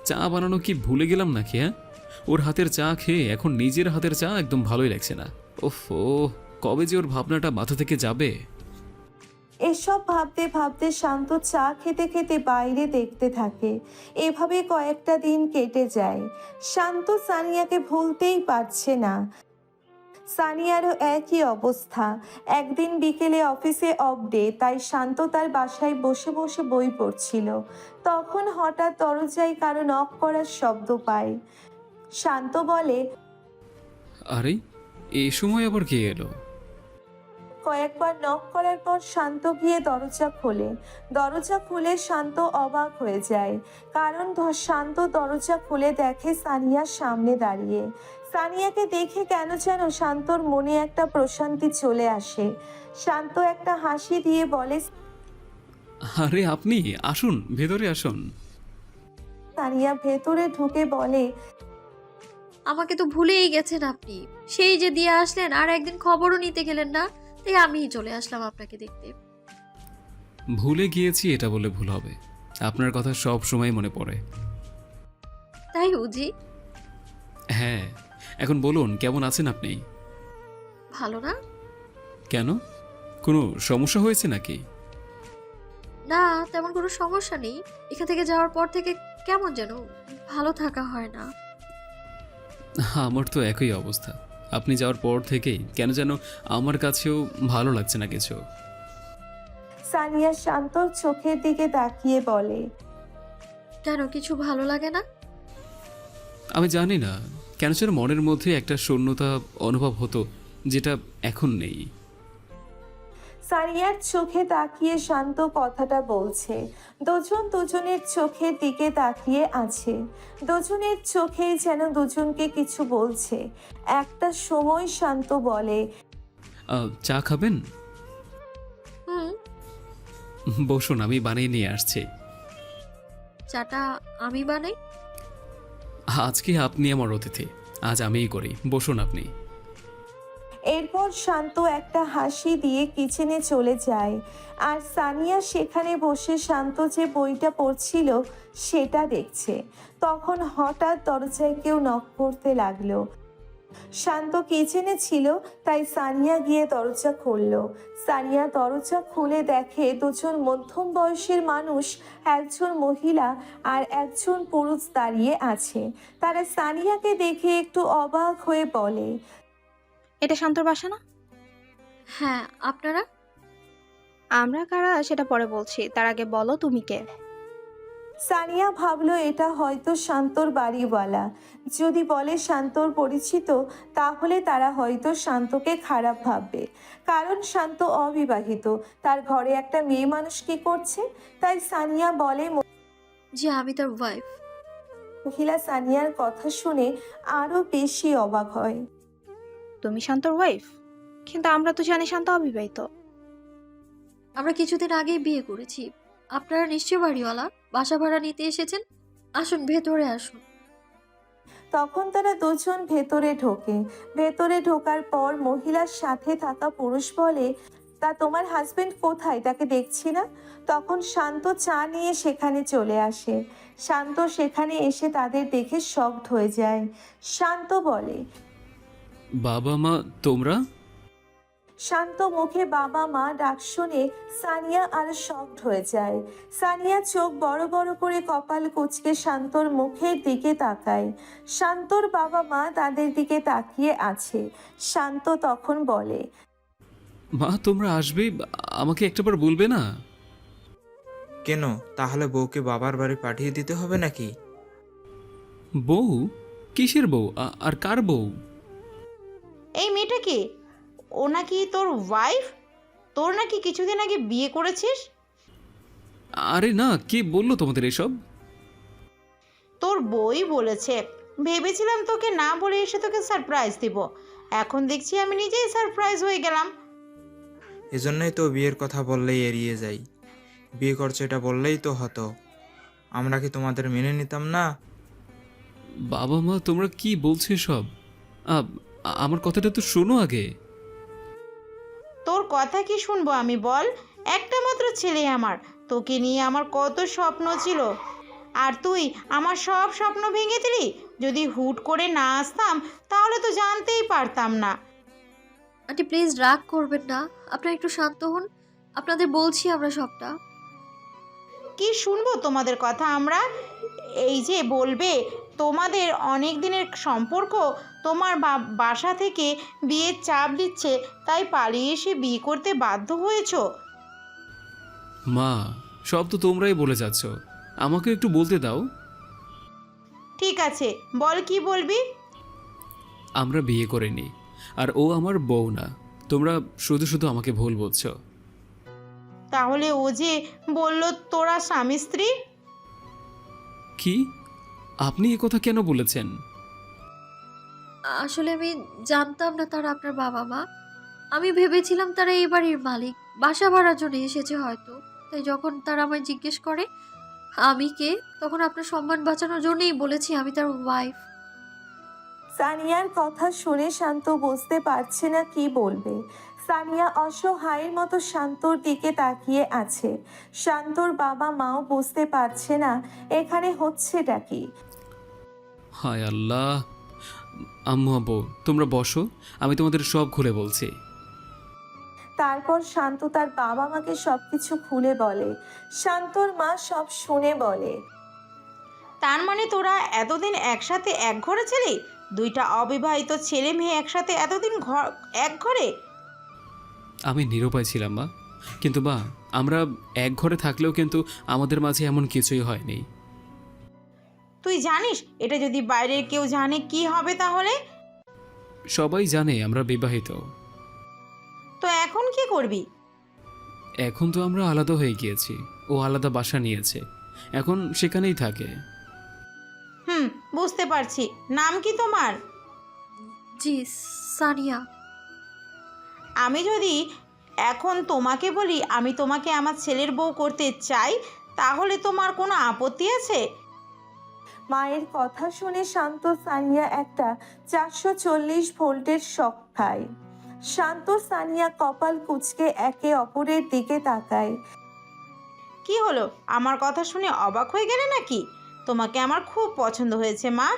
চা বানানো কি ভুলে গেলাম নাকি? হ্যাঁ, ওর হাতের চা খেয়ে এখন নিজের হাতের চা একদম ভালোই লাগছে না। ওফ, কবে যে ওর ভাবনাটা মাথা থেকে যাবে। এসব ভাবতে ভাবতে শান্ত চা খেতে খেতে বাইরে দেখতে থাকে। এভাবে কয়েকটা দিন কেটে যায়। শান্ত সানিয়াকে ভুলতেই পারছে না। সানিয়ারও একই অবস্থা। একদিন বিকেলে অফিসে অফ ডে, তাই শান্ত তার বাসায় বসে বসে বই পড়ছিল। তখন হঠাৎ দরজায় কারো নক করার শব্দ পায়। শান্ত বলে, আরে, এই সময় আবার কে এলো? কয়েকবার নক করার পর শান্ত গিয়ে দরজা খোলে। দরজা খুলে শান্ত অবাক হয়ে যায়, কারণ শান্ত দরজা খুলে দেখে সানিয়া সামনে দাঁড়িয়ে। সানিয়াকে দেখে কেন যেন শান্তর মনে একটা প্রশান্তি চলে আসে। শান্ত একটা হাসি দিয়ে বলে, আরে আপনি আসুন, ভেতরে আসুন। সানিয়া ভেতরে ঢুকে বলে, আমাকে তো ভুলেই গেছেন আপনি। সেই যে দিয়ে আসলেন আর একদিন খবরও নিতে গেলেন না, তাই আমিই চলে আসলাম আপনাকে দেখতে। ভুলে গিয়েছি এটা বলে ভুল হবে, আপনার কথা সব সময় মনে পড়ে। তাই বুঝি? হ্যাঁ, এখন বলুন কেমন আছেন আপনি? ভালো না? কেন, কোনো সমস্যা হয়েছে নাকি? না, তেমন কোনো সমস্যা নেই। এখান থেকে যাওয়ার পর থেকে কেমন যেন ভালো থাকা হয় না। আমার তো একই অবস্থা, আপনি যাওয়ার পর থেকেই কেন যেন আমার কাছেও ভালো লাগছে না কিছু। সানিয়া শান্তর চোখের দিকে তাকিয়ে বলে, কেন, কিছু ভালো লাগে না? আমি জানি না কেন যেন মনের মধ্যে একটা শূন্যতা অনুভব হতো, যেটা এখন নেই। সানিয়ার চোখে তাকিয়ে শান্ত কথাটা বলছে। দুজন দুজনের চোখের দিকে তাকিয়ে আছে। দুজনের চোখেই যেন দুজনকে কিছু বলছে। একটা সময় শান্ত বলে, চা খাবেন? হুম। বসুন, আমি বানিয়ে নিয়ে আসছি। চাটা আমি বানাই? আজকে আপনি আমার অতিথি, আজ আমিই করি, বসুন আপনি। এরপর শান্ত একটা হাসি দিয়ে কিচেনে চলে যায়। আর সানিয়া সেখানে বসে শান্ত যে বইটা পড়ছিল সেটা দেখছে। তখন হঠাৎ দরজায় কেউ নক করতে লাগলো। শান্ত কিচেনে ছিল, তাই সানিয়া গিয়ে দরজা খুলল। সানিয়া দরজা খুলে দেখে দুজন মধ্যম বয়সের মানুষ, একজন মহিলা আর একজন পুরুষ দাঁড়িয়ে আছে। তারা সানিয়াকে দেখে একটু অবাক হয়ে বলে, এটা শান্তর বাসা না? হ্যাঁ, আপনারা? আমরা কারা সেটা পরে বলছি, তার আগে বলো তুমি কে? সানিয়া ভাবলো এটা হয়তো শান্তর বাড়িওয়ালা। যদি বলে শান্তর পরিচিত, তাহলে তারা হয়তো শান্তকে খারাপ ভাববে, কারণ শান্ত অবিবাহিত। তার ঘরে একটা মেয়ে মানুষ কি করছে? তাই সানিয়া বলে, জি, আমি তার ওয়াইফ। মহিলা সানিয়ার কথা শুনে আরো বেশি অবাক হয়। তুমি শান্তর ওয়াইফ? কিন্তু আমরা তো জানি শান্ত অবিবাহিত। আমরা কিছুদিন আগেই বিয়ে করেছি। আপনারা নিশ্চয় বাড়িওয়ালা, বাসা ভাড়া নিতে এসেছেন। আসুন, ভেতরে আসুন। তখন তারা দুজন ভেতরে ঢোকে। ভেতরে ঢোকার পর মহিলার সাথে থাকা পুরুষ বলে, তা তোমার হাজবেন্ড কোথায়, তাকে দেখছি না। তখন শান্ত চা নিয়ে সেখানে চলে আসে। শান্ত সেখানে এসে তাদের দেখে শকড হয়ে যায়। শান্ত বলে, বাবা মা তোমরা? শান্ত মুখে বাবা মা ডাক শুনে সানিয়া আরো শকড হয়ে যায়। সানিয়া চোখ বড় বড় করে কপাল কুঁচকে শান্তর মুখের দিকে তাকায়। শান্তর বাবা মা তাদের দিকে তাকিয়ে আছে। শান্ত তখন বলে, মা তোমরা আসবে, আমাকে একটাবার বলবে না? কেন, তাহলে বউকে বাবার বাড়ি পাঠিয়ে দিতে হবে নাকি? বউ? কিসের বউ? আর কার বউ? এই মেয়েটা কে? ও নাকি তোর ওয়াইফ? তোর নাকি কিছুদিন আগে বিয়ে করেছিস? আরে না, কে বললো তোমাদের এসব? তোর বই বলেছে। ভেবেছিলাম তোকে না বলে এসে তোকে সারপ্রাইজ দিব। এখন দেখছি আমি নিজেই সারপ্রাইজ হয়ে গেলাম। এজন্যই তো বিয়ের কথা বললেই এড়িয়ে যাই। বিয়ে করছো এটা বললেই তো হতো, আমরা কি তোমাদের মেনে নিতাম না? বাবা মা তোমরা কি বলছো সব? আমার কথাটা তো শোনো আগে। তোর কথা কি শুনবো আমি, বল? একটা মাত্র ছেলে আমার, তোকে নিয়ে আমার কত স্বপ্ন ছিল, আর তুই আমার সব স্বপ্ন ভেঙে দিলি। যদি হুট করে না আসতাম তাহলে তো জানতেই পারতাম না। আন্টি প্লিজ রাগ করবেন না, আপনারা একটু শান্ত হন। আপনাদের বলছি আমরা সবটা। কি শুনবো তোমাদের কথা আমরা? এই যে বলবে তোমাদের অনেক দিনের সম্পর্ক, তোমার বাসা থেকে বিয়ের চাপ দিচ্ছে, তাই পালিয়ে এসে বিয়ে করতে বাধ্য হয়েছো। মা সব তো তোমরাই বলে যাচ্ছ, আমাকে একটু বলতে দাও। ঠিক আছে, বল কি বলবি? আমরা বিয়ে করিনি, আর ও আমার বউ না। তোমরা শুধু শুধু আমাকে ভুল বলছো। তাহলে ও যে বলল তোরা স্বামী স্ত্রী, কি? আপনি এ কথা কেন বলেছেন? আসলে আমি জানতাম না তারা আপনার বাবা মা। আমি ভেবেছিলাম তারা এই বাড়ির মালিক, বাসা ভাড়ার জন্য এসেছে হয়তো। তাই যখন তারা আমায় জিজ্ঞেস করে আমি কে, তখন আপনার সম্মান বাঁচানোর জন্যই বলেছি আমি তার ওয়াইফ। সানিয়ার কথা শুনে শান্ত বুঝতে পারছে না কি বলবে। সানিয়া অসহায়ের মতো শান্তর দিকে তাকিয়ে আছে। শান্তর বাবা মাও বুঝতে পারছে না এখানে হচ্ছেটা কি। হায় আল্লাহ! আম্মু আব্বু তোমরা বসো, আমি তোমাদের সব খুলে বলছি। তারপর শান্ত তার বাবা মাকে সবকিছু খুলে বলে। শান্তর মা সব শুনে বলে, তার মানে তোরা এতদিন একসাথে এক ঘরে ছিলি? দুইটা অবিবাহিত ছেলে মেয়ে একসাথে এতদিন এক ঘরে? আমি নিরুপায় ছিলাম মা, কিন্তু মা আমরা এক ঘরে থাকলেও কিন্তু আমাদের মাঝে এমন কিছুই হয়নি। তুই জানিস এটা যদি বাইরের কেউ জানে কি হবে তাহলে? সবাই জানে আমরা বিবাহিত। তো এখন কি করবি? এখন তো আমরা আলাদা হয়ে গিয়েছি, ও আলাদা বাসা নিয়েছে, এখন সেখানেই থাকে। বুঝতে পারছি। নাম কি তোমার? জি, সানিয়া। আমি যদি এখন তোমাকে বলি আমি তোমাকে আমার ছেলের বউ করতে চাই, তাহলে তোমার কোনো আপত্তি আছে? মায়ের কথা শুনে শান্ত সানিয়া একটা 440 ভোল্টের শক খায়। শান্ত সানিয়া কপাল কুঁচকে একে অপরের দিকে তাকায়। কি হলো, আমার কথা শুনে অবাক হয়ে গেলে নাকি? তোমাকে আমার খুব পছন্দ হয়েছে মা।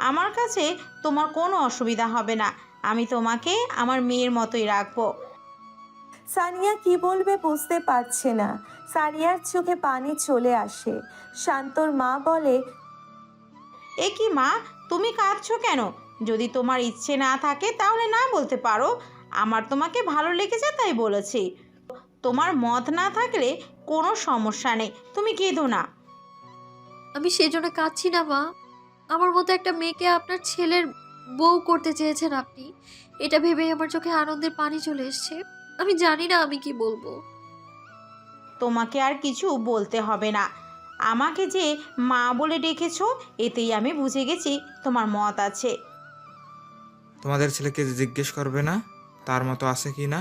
আমার কাছে তোমার কোনো অসুবিধা হবে না। আমি তোমাকে আমার মেয়ের মতোই রাখবো। সানিয়া কি বলবে বুঝতে পারছে না। সানিয়ার চোখে পানি চলে আসে। শান্তর মা বলে, এ কি মা, তুমি কাঁদছো কেন? যদি তোমার ইচ্ছে না থাকে তাহলে না বলতে পারো। আমার তোমাকে ভালো লেগেছে তাই বলেছি। তোমার মত না থাকলে কোনো সমস্যা নেই, তুমি কেঁদো না। আমি সেই জন্য কাঁদছি না মা। আমার মতো একটা মেয়েকে আপনার ছেলের বউ করতে চেয়েছেন আপনি, এটা ভেবেই আমার চোখে আনন্দের পানি চলে এসছে। আমি জানি না আমি কি বলবো। তোমাকে আর কিছু বলতে হবে না। আমাকে যে মা বলে ডেকেছো এতেই আমি বুঝে গেছি তোমার মত আছে। তোমাদের ছেলেকে জিজ্ঞেস করবে না তার মতো আছে কি না?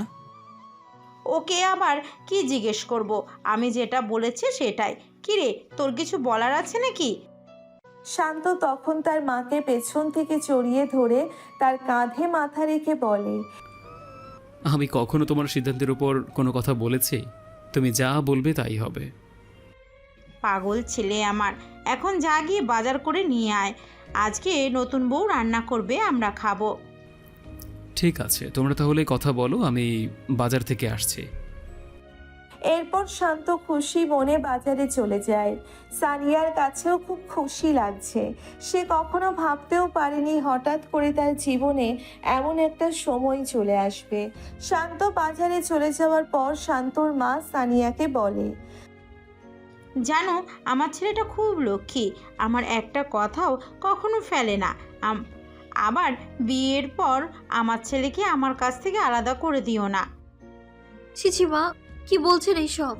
ওকে আবার কি জিজ্ঞেস করব? আমি যেটা বলেছি সেটাই। কিরে, তোর কিছু বলার আছে নাকি? শান্ত তখন তার মাকে পেছন থেকে জড়িয়ে ধরে তার কাঁধে মাথা রেখে বলে, আমি কখনো তোমার সিদ্ধান্তের উপর কোনো কথা বলেছি? তুমি যা বলবে তাই হবে। পাগল ছেলে আমার। এখন যা গিয়ে বাজার করে নিয়ে আয়। আজকে নতুন বউ রান্না করবে, আমরা খাবো। ঠিক আছে, তোমরা তাহলে কথা বলো, আমি বাজার থেকে আসছি। এরপর শান্ত খুশি মনে বাজারে চলে যায়। সানিয়ার কাছেও খুব খুশি লাগছে। সে কখনো ভাবতেও পারেনি হঠাৎ করে তার জীবনে এমন একটা সময় চলে আসবে। শান্ত বাজারে চলে যাওয়ার পর শান্তর মা সানিয়াকে বলে, জানো, আমার ছেলেটা খুব লক্ষ্মী। আমার একটা কথাও কখনো ফেলে না। আবার বিয়ের পর আমার ছেলেকে আমার কাছ থেকে আলাদা করে দিও না। ছিছি মা, কি বলছেন এইসব?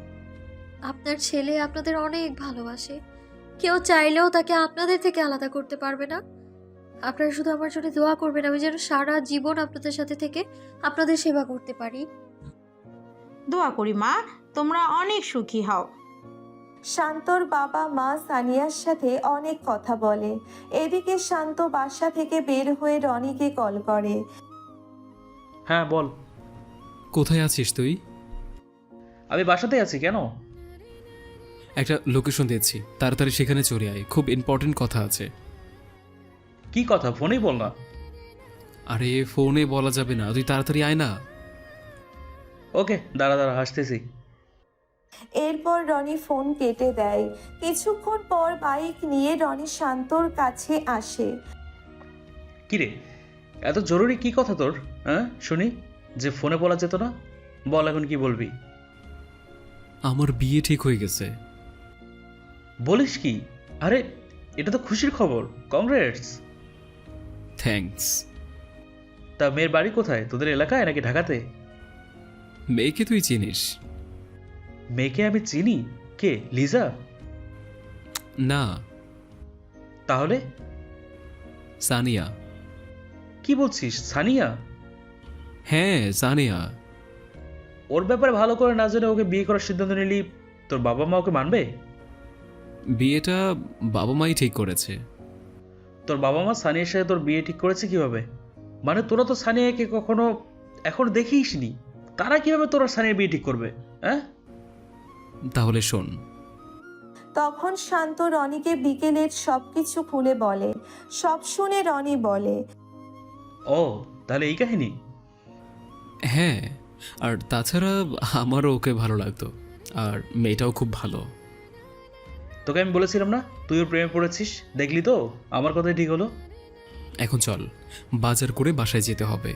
আপনার ছেলে আপনাদের অনেক ভালোবাসে। কেউ চাইলেও তাকে আপনাদের থেকে আলাদা করতে পারবে না। আপনারা শুধু আমার জন্য দোয়া করবেন, আমি যেন সারা জীবন আপনাদের সাথে থেকে আপনাদের সেবা করতে পারি। দোয়া করি মা, তোমরা অনেক সুখী হও। শান্তর বাবা মা সানিয়ার সাথে অনেক কথা বলে। এদিকে শান্ত বাসা থেকে বের হয়ে রনিকে কল করে। হ্যাঁ বল। কোথায় আছিস তুই? আমি বাসাতেই আছি। কেন? একটা লোকেশন দিচ্ছি, তাড়াতাড়ি সেখানে চলে আয়, খুব ইম্পর্টেন্ট কথা আছে। কি কথা, ফোনেই বল না। আরে ফোনে বলা যাবে না, তুই তাড়াতাড়ি আয় না। ওকে, দাঁড়া দাঁড়া, হাসতেছি। এরপর রনি ফোন কেটে দেয়। কিছুক্ষণ পর বাইক নিয়ে রনি শান্তর কাছে আসে। কিরে, এত জরুরি কি কথা তোর? হ্যাঁ শুনি, যে ফোনে বলা যেত না। বল এখন কি বলবি? আমার বিয়ে ঠিক হয়ে গেছে। বলিস কি? আরে এটা তো খুশির খবর, কংগ্রেটস। থ্যাঙ্কস। তা মেয়ের বাড়ি কোথায়, তোদের এলাকায় নাকি ঢাকাতে? মেয়েকে তুই চিনিস? মেয়েকে আমি চিনি? কে, লিজা? না, তাহলে? সানিয়া। কি বলছিস, সানিয়া? হ্যাঁ, সানিয়া। ওর ব্যাপারে ভালো করে না জেনে ওকে বিয়ে করার সিদ্ধান্ত নিলি, তোর বাবা মা ওকে মানবে? বিয়েটা বাবা মাই ঠিক করেছে। তোর বাবা মা সানিয়ার সাথে তোর বিয়ে ঠিক করেছে কিভাবে? মানে তোরা তো সানিয়াকে কখনো এখনো দেখিসনি, তারা কিভাবে তোরা সানিয়ার বিয়ে ঠিক করবে? হ্যাঁ, তাহলে শোন। তখন শান্ত রনিকে বিকেলের সবকিছু খুলে বলে। সব শুনে রনি বলে, ও তাহলে এই কাহিনী? হ্যাঁ, আর তাছাড়া আমারও ওকে ভালো লাগতো, আর মেয়েটাও খুব ভালো। তোকে আমি বলেছিলাম না তুই ওর প্রেমে পড়েছিস, দেখলি তো আমার কথাই ঠিক হলো। এখন চল, বাজার করে বাসায় যেতে হবে,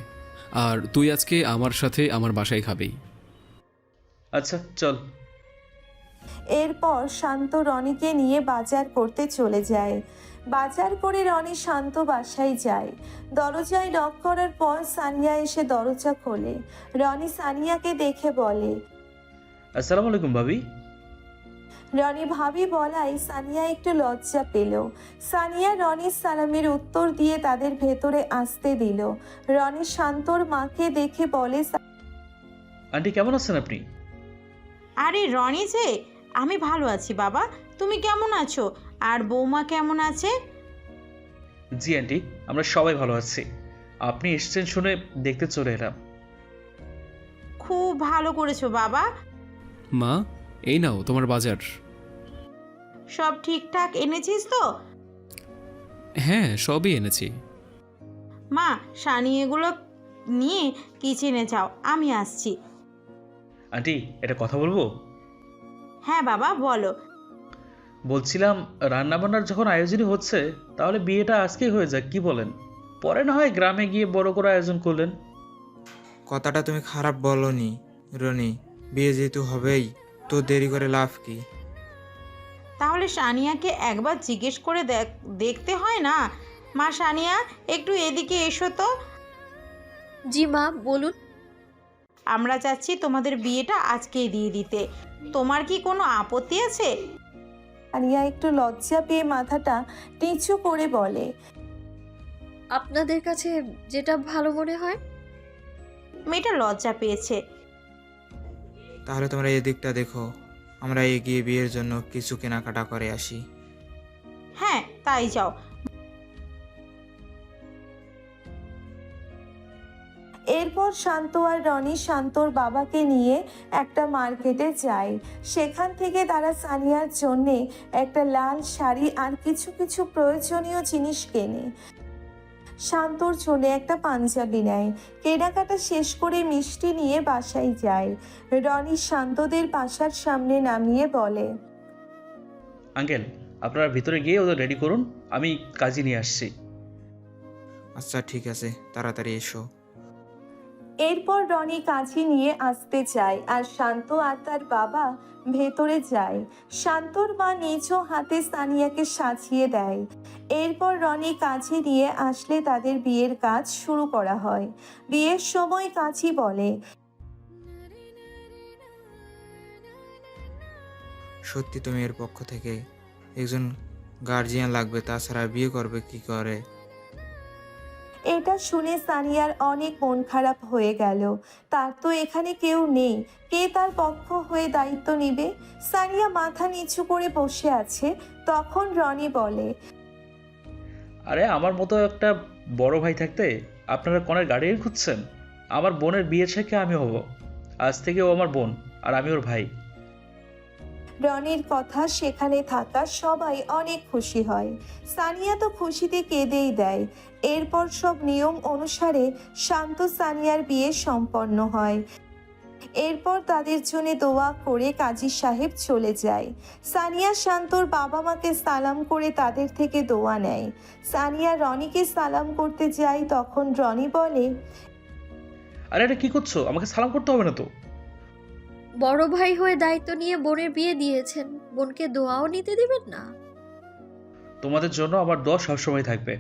আর তুই আজকে আমার সাথে আমার বাসায় খাবি। আচ্ছা চল। এরপর শান্ত রনিকে নিয়ে বাজার করতে চলে যায়। বাজার করে রনি শান্ত বাসায় যায়। দরজায় নক করার পর সানিয়া এসে দরজা খোলে। রনি সানিয়াকে দেখে বলে, আসসালামু আলাইকুম ভাবি। রনি ভাবি বলাই সানিয়া একটু লজ্জা পেল। সানিয়া রনির সালামের উত্তর দিয়ে তাদের ভেতরে আসতে দিল। রনি শান্তর মাকে দেখে বলে, আন্টি কেমন আছেন আপনি? আরে রনি যে, আমি ভালো আছি বাবা, তুমি কেমন আছো? আর বৌমা কেমন আছে? জি আন্টি, আমরা সবাই ভালো আছি। আপনি এসেছেন শুনে দেখতে চলে এলাম। খুব ভালো করেছো বাবা। মা, এই নাও তোমার বাজার। সব ঠিকঠাক এনেছিস তো? হ্যাঁ, সবই এনেছি। মা, সানি এগুলো নিয়ে কিচেনে যাও, আমি আসছি। আন্টি এটা কথা বলবো? হ্যাঁ বাবা বলো। বলছিলাম রান্নাবান্নার যখন আয়োজনই হচ্ছে তাহলে বিয়েটা আজকেই হয়ে যাক, কি বলেন? পরে না হয় গ্রামে গিয়ে বড় করে আয়োজন করলেন। কথাটা তুমি খারাপ বলনি রনি, বিয়ে যেহেতু হবেই তো দেরি করে লাভ কি? তাহলে সানিয়াকে একবার জিজ্ঞেস করে দেখতে হয় না? মা সানিয়া, একটু এদিকে এসো তো। জি মা, বলুন। আমরা চাচ্ছি তোমাদের বিয়েটা আজকেই দিয়ে দিতে, তোমার কি কোনো আপত্তি আছে? সানিয়া একটু লজ্জা পেয়ে মাথাটা নিচু করে বলে, আপনাদের কাছে যেটা ভালো মনে হয়। মেয়েটা লজ্জা পেয়েছে। তাহলে তোমরা এদিকটা দেখো, আমরা এগিয়ে বিয়ের জন্য কিছু কেনাকাটা করে আসি। হ্যাঁ তাই যাও। এরপর শান্ত আর রনি শান্তর বাবাকে নিয়ে একটা মার্কেটে যায়। সেখান থেকে তারা সানিয়ার জন্যে একটা লাল শাড়ি আর কিছু কিছু প্রয়োজনীয় জিনিস কেনে। শান্তর জন্য একটা পাঞ্জাবি নেয়। কেনাকাটা শেষ করে মিষ্টি নিয়ে বাসায় যায়। রনি শান্তদের বাসার সামনে নামিয়ে বলে, আঙ্কেল আপনারা ভিতরে গিয়ে ওদের রেডি করুন, আমি কাজে নিয়ে আসছি। আচ্ছা ঠিক আছে, তাড়াতাড়ি এসো। এরপর রনি কাছে নিয়ে আসতে চায় আর শান্ত আর তার বাবা ভেতরে যায়। শান্তর মা নিজ হাতে সানিয়াকে সাজিয়ে দেয়। এরপর রনি কাছে নিয়ে আসলে তাদের বিয়ের কাজ শুরু করা হয়। বিয়ের সময় কাছি বলে, সত্যি তুমি এর পক্ষ থেকে একজন গার্জিয়ান লাগবে, তাছাড়া বিয়ে করবে কি করে? এটা শুনে সানিয়ার অনেক মন খারাপ হয়ে গেল। তার তো এখানে কেউ নেই, কে তার পক্ষ হয়ে দায়িত্ব নিবে? সানিয়া মাথা নিচু করে বসে আছে। তখন রনি বলে, আরে আমার মতো একটা বড় ভাই থাকতে আপনারা কনের গার্ডিয়ান খুঁজছেন? আমার বোনের বিয়ের সাথে আমি হব, আজ থেকে ও আমার বোন আর আমি ওর ভাই। রনির কথা সেখানে থাকা সবাই অনেক খুশি হয়। সানিয়া তো খুশিতে কেঁদেই দেয়। এরপর সব নিয়ম অনুসারে শান্ত সানিয়ার বিয়ে সম্পন্ন হয়। এরপর তাদের জন্য দোয়া করে কাজী সাহেব চলে যায়। সানিয়া শান্তর বাবা মাকে সালাম করে তাদের থেকে দোয়া নেয়। সানিয়া রনিকে সালাম করতে যায়, তখন রনি বলে, আরে এটা কি করছো? আমাকে সালাম করতে হবে না তো। বড় ভাই হয়ে দায়িত্ব নিয়ে বোনের বিয়ে দিয়েছেন, বোনকে দোয়াও নিতে দিবেন না? তোমাদের জন্য আমার দোয়া সবসময় থাকবে।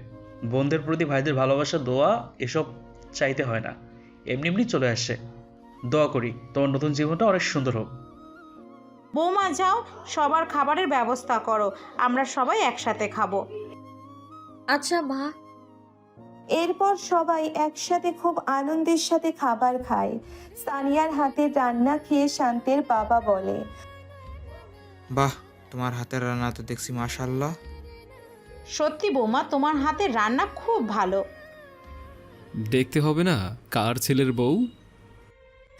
বোনদের প্রতি ভাইদের ভালোবাসা, দোয়া এসব চাইতে হয় না, এমনি এমনি চলে আসে। দোয়া করি তোমার নতুন জীবনটা অনেক সুন্দর হোক। বৌমা যাও, সবার খাবারের ব্যবস্থা করো, আমরা সবাই একসাথে খাবো। আচ্ছা মা। এরপর সবাই একসাথে খুব আনন্দের সাথে খাবার খায়। সানিয়ার হাতের রান্না খেয়ে শান্তের বাবা বলে, বাহ, তোমার হাতের রান্না তো দেখছি মাশাল্লাহ। সত্যি বৌমা, তোমার হাতের রান্না খুব ভালো। দেখতে হবে না কার ছেলের বউ।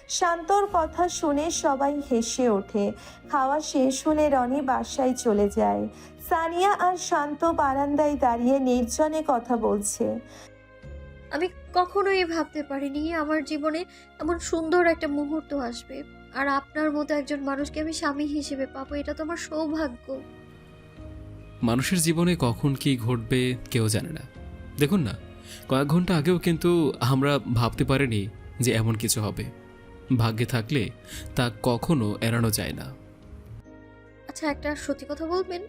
শান্তর কথা শুনে সবাই হেসে ওঠে। খাওয়া শেষ হলে রনি বাসায় চলে যায়। সানিয়া আর শান্ত বারান্দায় দাঁড়িয়ে নির্জনে কথা বলছে। আমি কখনোই ভাবতে পারিনি আমার জীবনে এমন সুন্দর একটা মুহূর্ত আসবে, আর আপনার মতো একজন মানুষকে আমি স্বামী হিসেবে পাবো। এটা তো আমার সৌভাগ্য। মানুষের জীবনে কখন কি ঘটবে কেউ জানে না। দেখুন না, কয়েক ঘন্টা আগেও কিন্তু আমরা ভাবতে পারিনি যে এমন কিছু হবে। ভাগ্যে থাকলে তা কখনো এড়ানো যায় না। আচ্ছা, একটা সত্যি কথা বলবেন?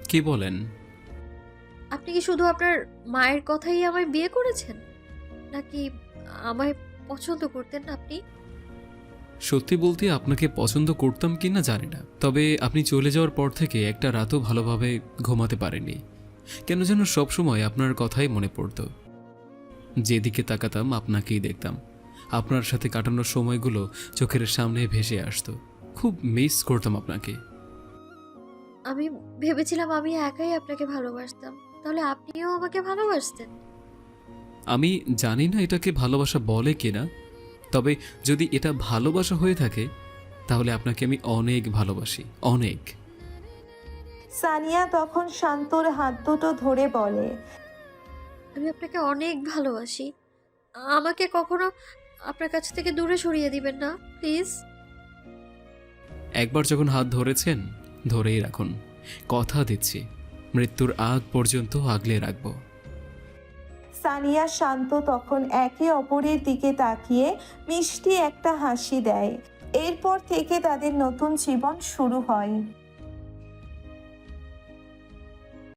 কি বলেন? আপনি কি শুধু আপনার মায়ের কথাই আমায় বিয়ে করেছেন, নাকি আমায় পছন্দ করতেন আপনি? সত্যি বলতে আপনাকে পছন্দ করতাম কি না জানি না, তবে আপনি চলে যাওয়ার পর থেকে একটা রাতও ভালোভাবে ঘুমাতে পারিনি। কেন যেন সবসময় আপনার কথাই মনে পড়তো। যেদিকে তাকাতাম আপনাকেই দেখতাম। আপনার সাথে কাটানোর সময়গুলো চোখের সামনে ভেসে আসতো। খুব মিস করতাম আপনাকে। আমি ভেবেছিলাম আমি একাই আপনাকে ভালোবাসতাম, তাহলে আপনিও আমাকে ভালোবাসতেন। আমি জানি না এটাকে ভালোবাসা বলে কিনা, তবে যদি এটা ভালোবাসা হয়ে থাকে তাহলে আপনাকে আমি অনেক ভালোবাসি, অনেক। সানিয়া তখন শান্তর হাত দুটো ধরে বলে, আমি আপনাকে অনেক ভালোবাসি। আমাকে কখনো আপনার কাছ থেকে দূরে সরিয়ে দিবেন না, প্লিজ। একবার যখন হাত ধরেছেন ধরেই রাখুন। কথা দিচ্ছি মৃত্যুর আগ পর্যন্ত আগলে রাখবো। সানিয়া শান্ত তখন একে অপরের দিকে তাকিয়ে মিষ্টি একটা হাসি দেয়। এরপর থেকে তাদের নতুন জীবন শুরু হয়।